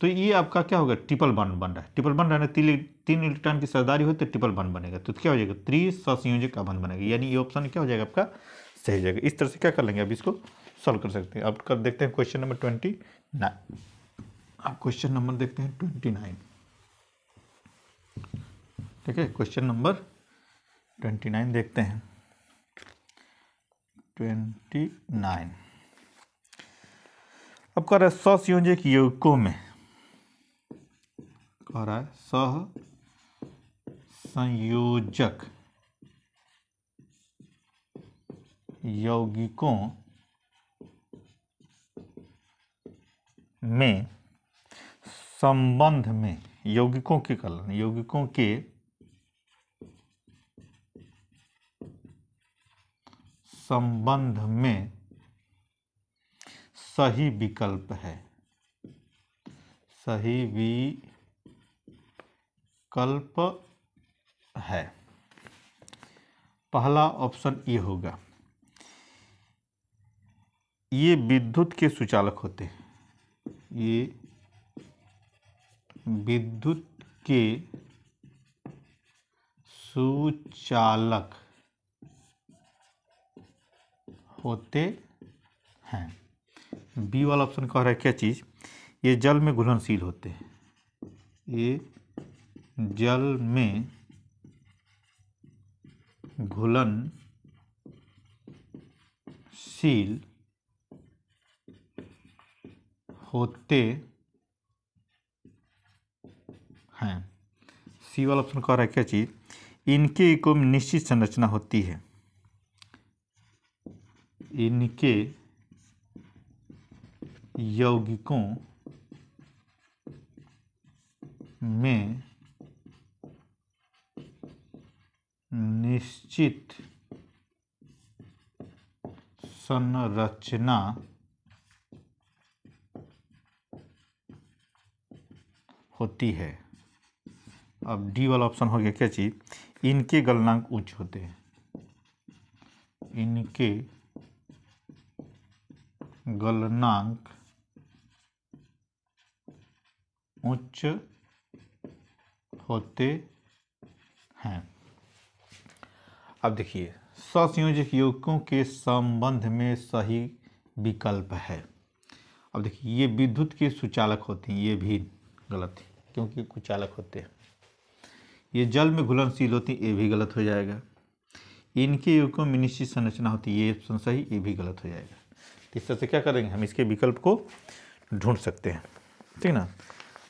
तो ये आपका क्या होगा, ट्रिपल बॉन्ड बन रहा है। ट्रिपल बॉन्ड रहना, 3 इलेक्ट्रॉन की सरदारी हो तो ट्रिपल बॉन्ड बनेगा, तो क्या हो जाएगा, त्रिसंयोजक बंध बनेगा। यानी ये ऑप्शन क्या हो जाएगा आपका, सही हो जाएगा। इस तरह से क्या कर लेंगे, अब इसको सॉल्व कर सकते हैं। अब कर देखते हैं क्वेश्चन नंबर 29। अब क्वेश्चन नंबर देखते हैं 29। ठीक है, क्वेश्चन नंबर 29 देखते हैं। 29 अब कह रहा है सहसंयोजक यौगिकों में, कह रहा है सहसंयोजक यौगिकों में संबंध में, यौगिकों के कलन, यौगिकों के संबंध में सही विकल्प है, सही विकल्प है। पहला ऑप्शन ये होगा, ये विद्युत के सुचालक होते हैं, ये विद्युत के सुचालक होते हैं। बी वाला ऑप्शन कह रहा है क्या चीज़, ये जल में घुलनशील होते हैं, ये जल में घुलनशील होते हैं। सी वाला ऑप्शन कह रहा है क्या चीज़, इनके यौगिकों में निश्चित संरचना होती है, इनके यौगिकों में निश्चित संरचना होती है। अब डी वाला ऑप्शन हो गया क्या चीज, इनके गलनांक उच्च होते हैं, इनके गलनांक उच्च होते हैं। अब देखिए, सहसंयोजक यौगिकों के संबंध में सही विकल्प है। अब देखिए, ये विद्युत के सुचालक होते हैं, ये भी गलत है क्योंकि कुचालक होते हैं। ये जल में घुलनशील होती है, ये भी गलत हो जाएगा। इनके यौगिकों में निश्चित संरचना होती है, ये ऑप्शन सही, ये भी गलत हो जाएगा। तो इस तरह से क्या करेंगे, हम इसके विकल्प को ढूंढ सकते हैं, ठीक ना।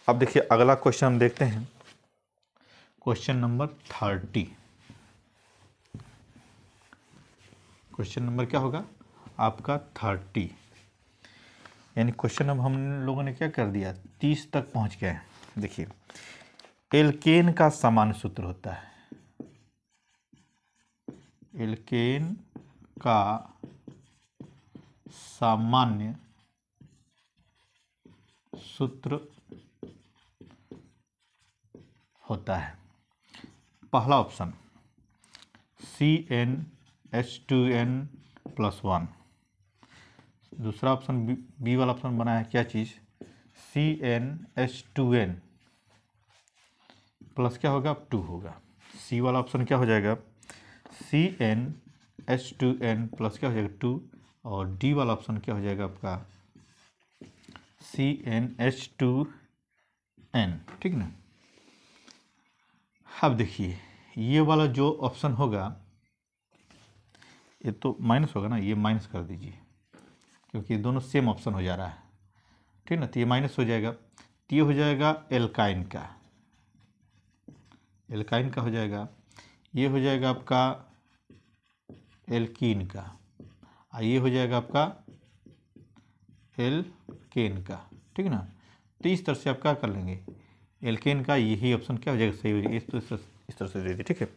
अब देखिए अगला क्वेश्चन हम देखते हैं, क्वेश्चन नंबर 30। क्वेश्चन नंबर क्या होगा आपका 30, यानी क्वेश्चन अब हम लोगों ने क्या कर दिया, 30 तक पहुंच गए। देखिए, एल्केन का सामान्य सूत्र होता है, एल्केन का सामान्य सूत्र होता है। पहला ऑप्शन CnH2n+1, दूसरा ऑप्शन बी वाला ऑप्शन बना है क्या चीज़, CnH2n प्लस क्या होगा 2 होगा। सी वाला ऑप्शन क्या हो जाएगा, CnH2n प्लस क्या हो जाएगा 2, और डी वाला ऑप्शन क्या हो जाएगा आपका CnH2n, ठीक ना। अब देखिए, ये वाला जो ऑप्शन होगा ये तो माइनस होगा ना, ये माइनस कर दीजिए क्योंकि ये दोनों सेम ऑप्शन हो जा रहा है, ठीक ना। तो ये माइनस हो जाएगा, तो ये हो जाएगा एल्काइन का, एल्काइन का हो जाएगा, ये हो जाएगा आपका एल्कीन का, और ये हो जाएगा आपका एल्केन का, ठीक ना। तो इस तरह से आप क्या कर लेंगे, एल्केन का यही ऑप्शन क्या हो जाएगा, सही हो जाएगा। इस तरह से दे दी, ठीक है।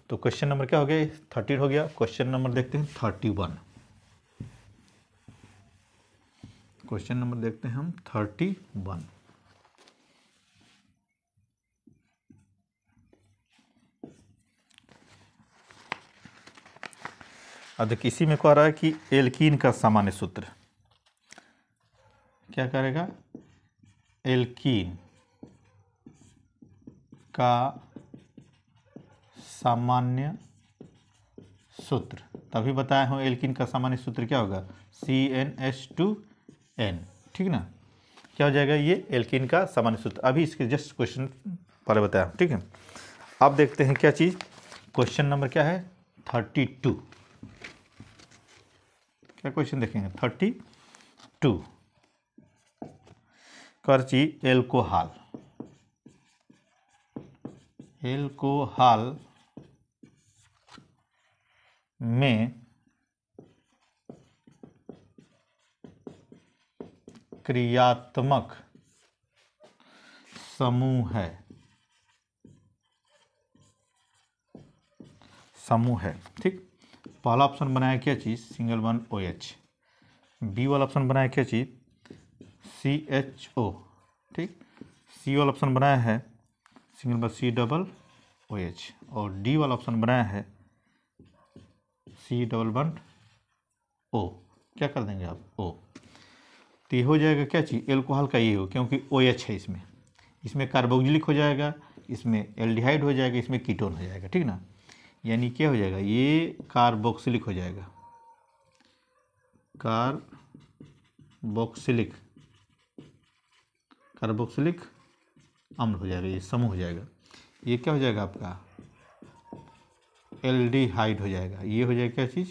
तो क्वेश्चन नंबर क्या हो गया, 30 हो गया। क्वेश्चन नंबर देखते हैं 31, क्वेश्चन नंबर देखते हैं हम 31। अब देखिए, इसी में कह रहा है कि एल्कीन का सामान्य सूत्र क्या करेगा, एल्कीन का सामान्य सूत्र, तभी बताया हूँ एल्कीन का सामान्य सूत्र क्या होगा, CnH2n, ठीक ना। क्या हो जाएगा, ये एल्कीन का सामान्य सूत्र। अभी इसके जस्ट क्वेश्चन पहले बताया, ठीक है। अब देखते हैं क्या चीज़, क्वेश्चन नंबर क्या है 32। क्या क्वेश्चन देखेंगे 32। करची एल्कोहल, एल्कोहल में क्रियात्मक समूह है, समूह है, ठीक। पहला ऑप्शन बनाया क्या चीज़, सिंगल वन OH। बी वाला ऑप्शन बनाया क्या चीज़, CHO, ठीक। सी वाला ऑप्शन बनाया है सिंगल वन COOH, और डी वाला ऑप्शन बनाया है C11O। क्या कर देंगे आप, O। तो ये हो जाएगा क्या चीज़, एल्कोहल का ये हो, क्योंकि OH है इसमें, इसमें कार्बोक्सिलिक हो जाएगा, इसमें एल्डिहाइड हो जाएगा, इसमें कीटोन हो जाएगा, ठीक ना। यानी क्या हो जाएगा, ये कार्बोक्सिलिक हो जाएगा, कार्बोक्सिलिक, कार्बोक्सिलिक अम्ल हो जाएगा, ये समूह हो जाएगा। ये क्या हो जाएगा आपका, एल्डिहाइड हो जाएगा, ये हो जाएगा क्या चीज़,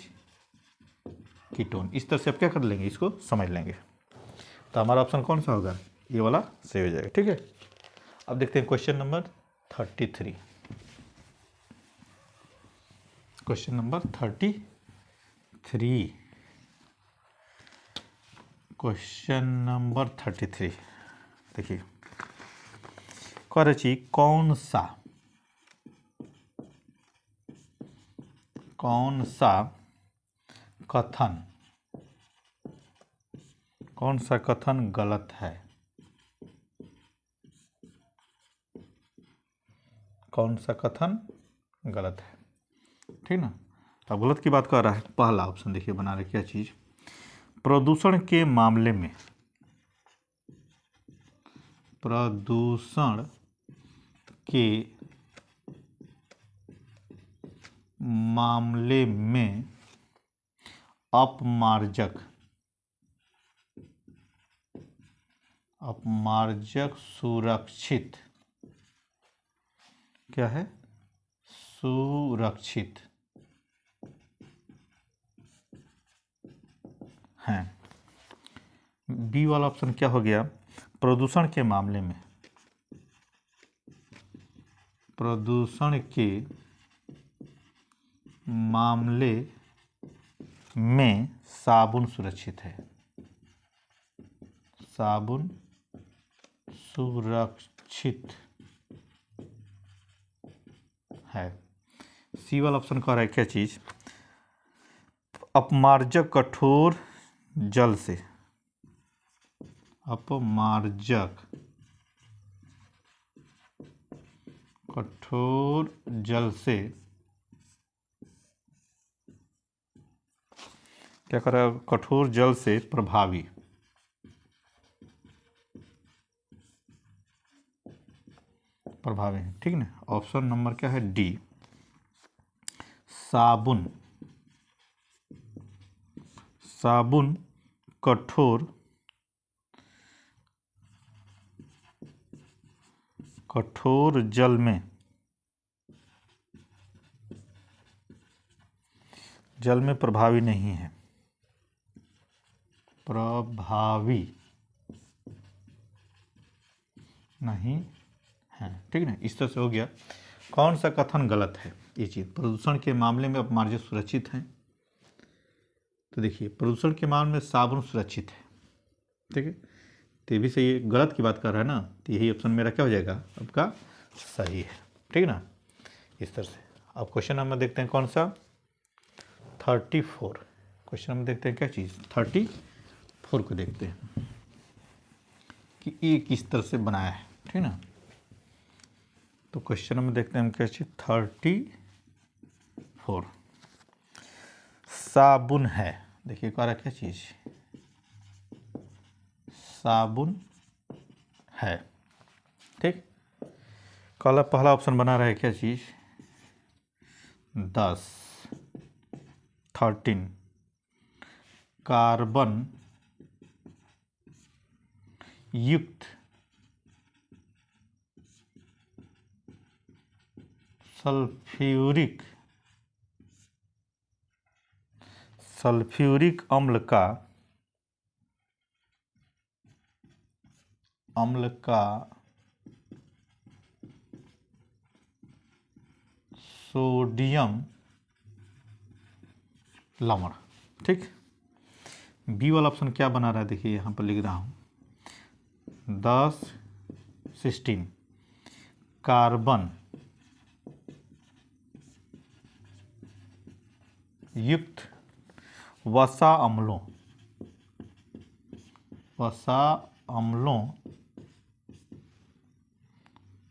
कीटोन। इस तरह से आप क्या कर लेंगे, इसको समझ लेंगे। तो हमारा ऑप्शन कौन सा होगा, ये वाला सही हो जाएगा, ठीक है। अब देखते हैं question number 33। Question number 33, question number 33 देखिए, करची कौन सा कथन, कौन सा कथन गलत है, कौन सा कथन गलत है, ठीक ना। अब गलत की बात कर रहा है, पहला ऑप्शन देखिए बना रहे क्या चीज, प्रदूषण के मामले में, प्रदूषण के मामले में अपमार्जक, अपमार्जक सुरक्षित, क्या है, सुरक्षित है। बी वाला ऑप्शन क्या हो गया, प्रदूषण के मामले में, प्रदूषण के मामले में साबुन सुरक्षित है, साबुन सुरक्षित है। सी वाला ऑप्शन कह रहा है क्या चीज, अपमार्जक कठोर जल से, अपमार्जक कठोर जल से, क्या कर रहा है, कठोर जल से प्रभावी, प्रभावी, ठीक ना। ऑप्शन नंबर क्या है, डी, साबुन, साबुन कठोर, कठोर जल में, जल में प्रभावी नहीं है, प्रभावी नहीं है, ठीक ना। इस तरह से हो गया। कौन सा कथन गलत है, ये चीज़, प्रदूषण के मामले में अपमार्जक सुरक्षित है। तो देखिए प्रदूषण के मामले में साबुन सुरक्षित है, ठीक है, तो ये भी सही है। गलत की बात कर रहा है ना, तो यही ऑप्शन मेरा क्या हो जाएगा आपका, सही है, ठीक ना। इस तरह से अब क्वेश्चन नंबर देखते हैं कौन सा, 34। क्वेश्चन नंबर देखते हैं क्या चीज़, 34 को देखते हैं कि ये किस तरह से बनाया है, ठीक ना। तो क्वेश्चन नंबर देखते हैं हम क्या चीज़, 34, साबुन है, देखिए कह रहा क्या चीज़, साबुन है, ठीक। कल पहला ऑप्शन बना रहा है क्या चीज़, 10, 13, कार्बन युक्त सल्फ्यूरिक अम्ल का सोडियम लवण। ठीक, बी वाला ऑप्शन क्या बना रहा है, देखिए यहाँ पर लिख रहा हूँ 10-16 कार्बन युक्त वसा अम्लों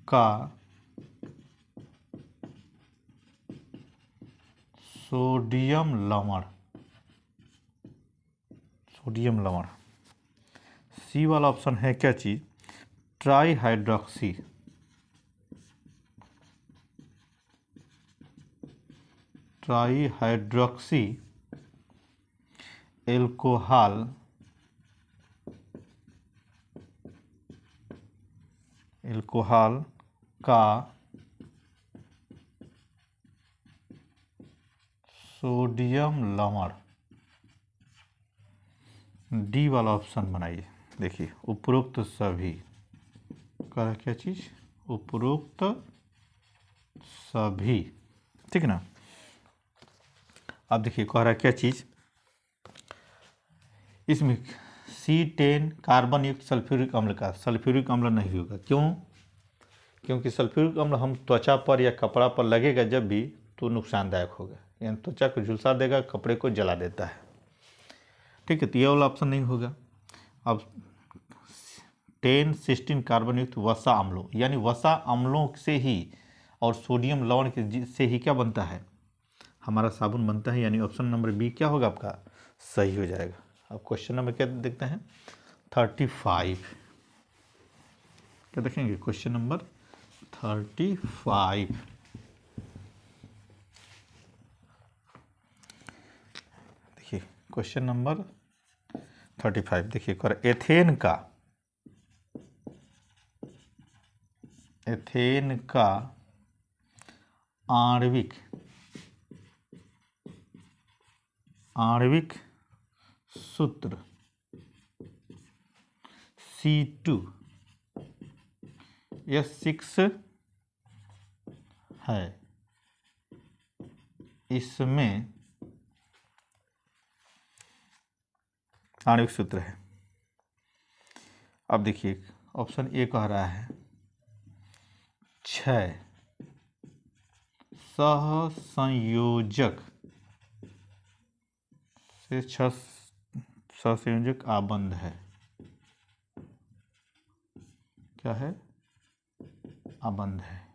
का सोडियम लवण। सी वाला ऑप्शन है क्या चीज, ट्राईहाइड्रोक्सी एल्कोहल का सोडियम लवण। डी वाला ऑप्शन बनाइए। देखिए उपरोक्त सभी कह रहा क्या चीज, उपरोक्त सभी, ठीक है ना। अब देखिए कह रहा क्या चीज, इसमें C10 कार्बन युक्त सल्फ्यूरिक अम्ल का, सल्फ्यूरिक अम्ल नहीं होगा। क्यों? क्योंकि सल्फ्यूरिक अम्ल हम त्वचा पर या कपड़ा पर लगेगा जब भी तो नुकसानदायक होगा, यानी त्वचा को झुलसा देगा, कपड़े को जला देता है। ठीक है, तो ये वाला ऑप्शन नहीं होगा। अब 10-16 कार्बन युक्त वसा अम्लों, यानी वसा अम्लों से ही और सोडियम लवण से ही क्या बनता है, हमारा साबुन बनता है, यानी ऑप्शन नंबर बी क्या होगा आपका, सही हो जाएगा। अब क्वेश्चन नंबर क्या देखते हैं 35, क्या देखेंगे क्वेश्चन नंबर 35। देखिए क्वेश्चन नंबर 35 देखिए कर एथेन का आणविक सूत्र C2H6 है, इसमें आणविक सूत्र है। अब देखिए ऑप्शन ए कह रहा है 6 सहसंयोजक से 6 सहसंयोजक आबंध है। क्या है, आबंध है।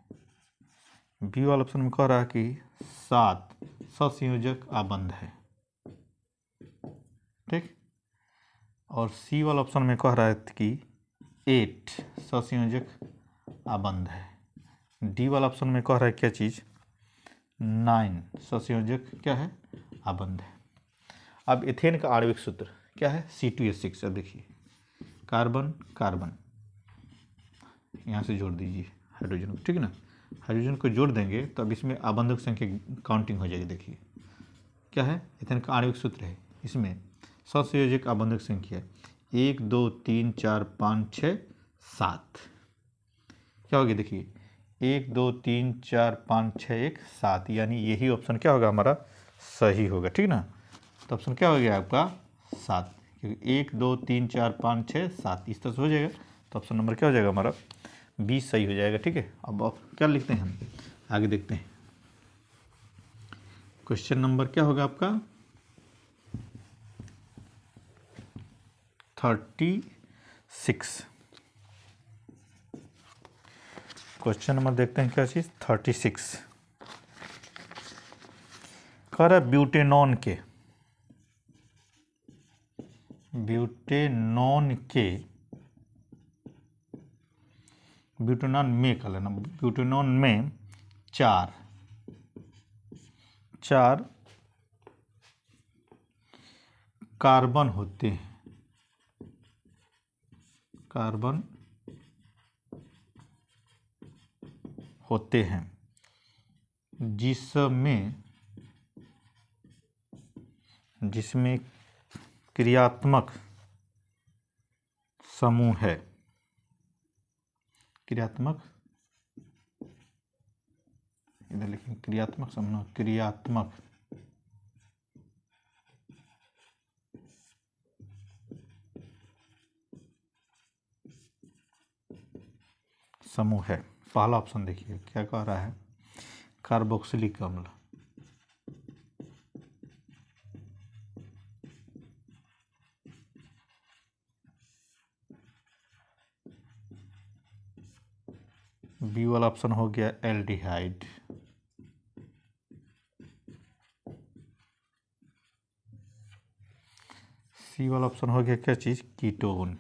बी वाला ऑप्शन में कह रहा है कि 7 सहसंयोजक आबंध है। ठीक, और सी वाला ऑप्शन में कह रहा है कि 8 सहसंयोजक आबंध है। डी वाला ऑप्शन में कह रहा है क्या चीज़, 9 सहसंयोजक क्या है, आबंध है। अब एथेन का आणविक सूत्र क्या है, C2H6। अब देखिए कार्बन यहाँ से जोड़ दीजिए हाइड्रोजन को, ठीक है ना। हाइड्रोजन को जोड़ देंगे तो अब इसमें आबंधक संख्या काउंटिंग हो जाएगी। देखिए क्या है, एथेन का आणविक सूत्र है, इसमें सहसंयोजक आबंधक संख्या 1 2 3 4 5 6 7 क्या होगी, देखिए 1 2 3 4 5 6 1 7, यानी यही ऑप्शन क्या होगा हमारा, सही होगा। ठीक ना, तो ऑप्शन क्या हो गया आपका 7, क्योंकि 1 2 3 4 5 6 7 इस तरह से हो जाएगा, तो ऑप्शन नंबर क्या हो जाएगा हमारा, 20 सही हो जाएगा। ठीक है, अब आप क्या लिखते हैं, हम आगे देखते हैं। क्वेश्चन नंबर क्या होगा आपका 36। क्वेश्चन नंबर देखते हैं क्या चीज 36 कह रहा है ब्यूटेनॉन में कर लेना, ब्यूटेनॉन में 4 कार्बन होते हैं, कार्बन होते हैं जिसमें क्रियात्मक समूह है, क्रियात्मक, इधर लिखें क्रियात्मक समूह, क्रियात्मक समूह है। पहला ऑप्शन देखिए क्या कह रहा है, कार्बोक्सिलिक अम्ल। बी वाला ऑप्शन हो गया एल्डिहाइड। सी वाला ऑप्शन हो गया क्या चीज, कीटोन,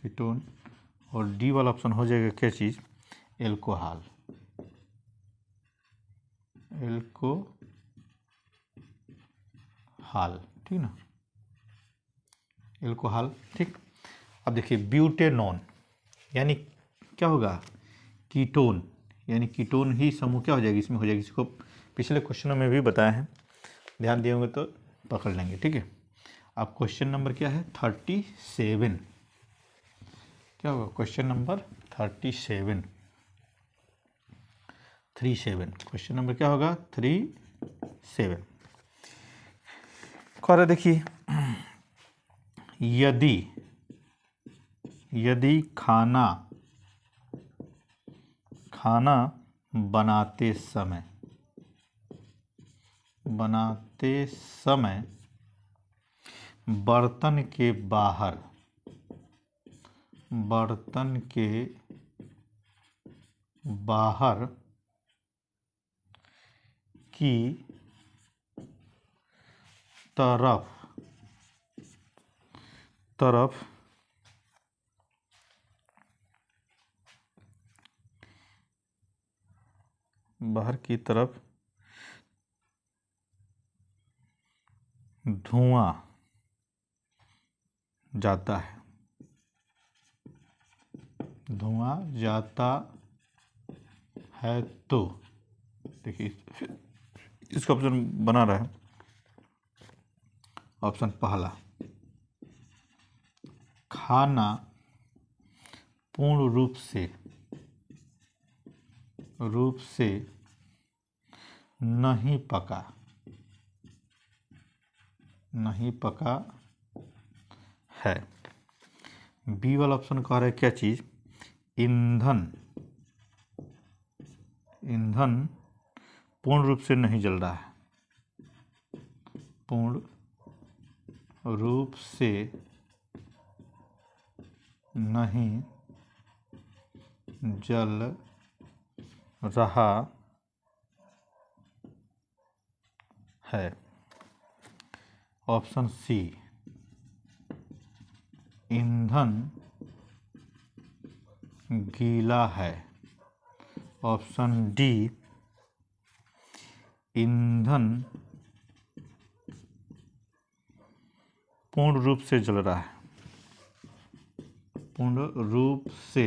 कीटोन। और डी वाला ऑप्शन हो जाएगा क्या चीज, एल्कोहल, एल्कोहल, ठीक ना, एल्कोहल, ठीक। अब देखिए ब्यूटेनॉन यानी क्या होगा, कीटोन, यानी कीटोन ही समूह क्या हो जाएगी, इसमें हो जाएगी। इसको पिछले क्वेश्चनों में भी बताया है, ध्यान दिए होंगे तो पकड़ लेंगे, ठीक है। अब क्वेश्चन नंबर क्या है, 37, क्या होगा क्वेश्चन नंबर 37, क्वेश्चन नंबर क्या होगा 37। और देखिए यदि खाना बनाते समय बर्तन के बाहर की तरफ धुआं जाता है, तो देखिए इसका ऑप्शन बना रहा है, ऑप्शन पहला, खाना पूर्ण रूप से नहीं पका है। बी वाला ऑप्शन कह रहा है क्या चीज, ईंधन पूर्ण रूप से नहीं जल रहा है, पूर्ण रूप से नहीं जल रहा है। ऑप्शन सी, ईंधन गीला है। ऑप्शन डी, ईंधन पूर्ण रूप से जल रहा है, पूर्ण रूप से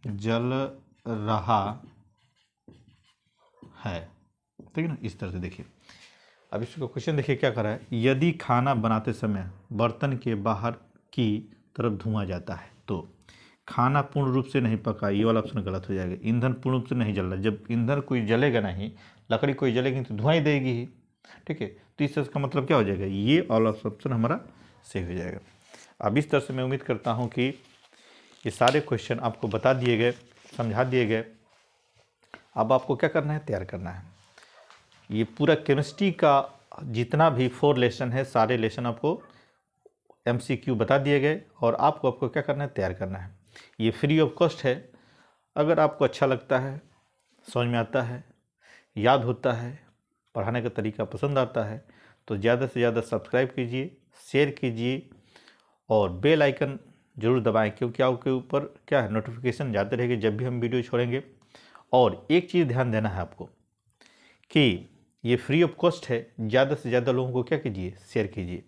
जल रहा है, ठीक है ना। इस तरह से देखिए, अब इसको क्वेश्चन देखिए क्या कर रहा है, यदि खाना बनाते समय बर्तन के बाहर की तरफ धुआं जाता है तो खाना पूर्ण रूप से नहीं पका, ये वाला ऑप्शन गलत हो जाएगा। ईंधन पूर्ण रूप से नहीं जल रहा, जब ईंधन कोई जलेगा नहीं, लकड़ी कोई जलेगी तो धुआं ही देगी ही, ठीक है। तो इस तरह का मतलब क्या हो जाएगा, ये वाला ऑप्शन हमारा सही हो जाएगा। अब इस तरह से मैं उम्मीद करता हूँ कि ये सारे क्वेश्चन आपको बता दिए गए, समझा दिए गए। अब आपको क्या करना है, तैयार करना है। ये पूरा केमिस्ट्री का जितना भी 4 लेसन है, सारे लेसन आपको MCQ बता दिए गए और आपको क्या करना है, तैयार करना है। ये फ्री ऑफ कॉस्ट है। अगर आपको अच्छा लगता है, समझ में आता है, याद होता है, पढ़ाने का तरीका पसंद आता है, तो ज़्यादा से ज़्यादा सब्सक्राइब कीजिए, शेयर कीजिए और बेल आइकन जरूर दबाएं, क्योंकि आपके ऊपर क्या है, नोटिफिकेशन जाते रहेंगे जब भी हम वीडियो छोड़ेंगे। और एक चीज़ ध्यान देना है आपको कि ये फ्री ऑफ कॉस्ट है, ज़्यादा से ज़्यादा लोगों को क्या कीजिए, शेयर कीजिए।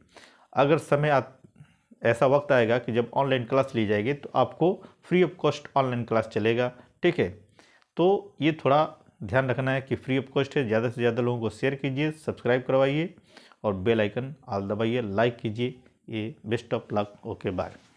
अगर समय ऐसा वक्त आएगा कि जब ऑनलाइन क्लास ली जाएगी तो आपको free of cost online class चलेगा, ठीक है। तो ये थोड़ा ध्यान रखना है कि फ्री ऑफ कॉस्ट है, ज़्यादा से ज़्यादा लोगों को शेयर कीजिए, सब्सक्राइब करवाइए और बेल आइकन ऑल दबाइए, लाइक कीजिए। ये best of luck, okay bye.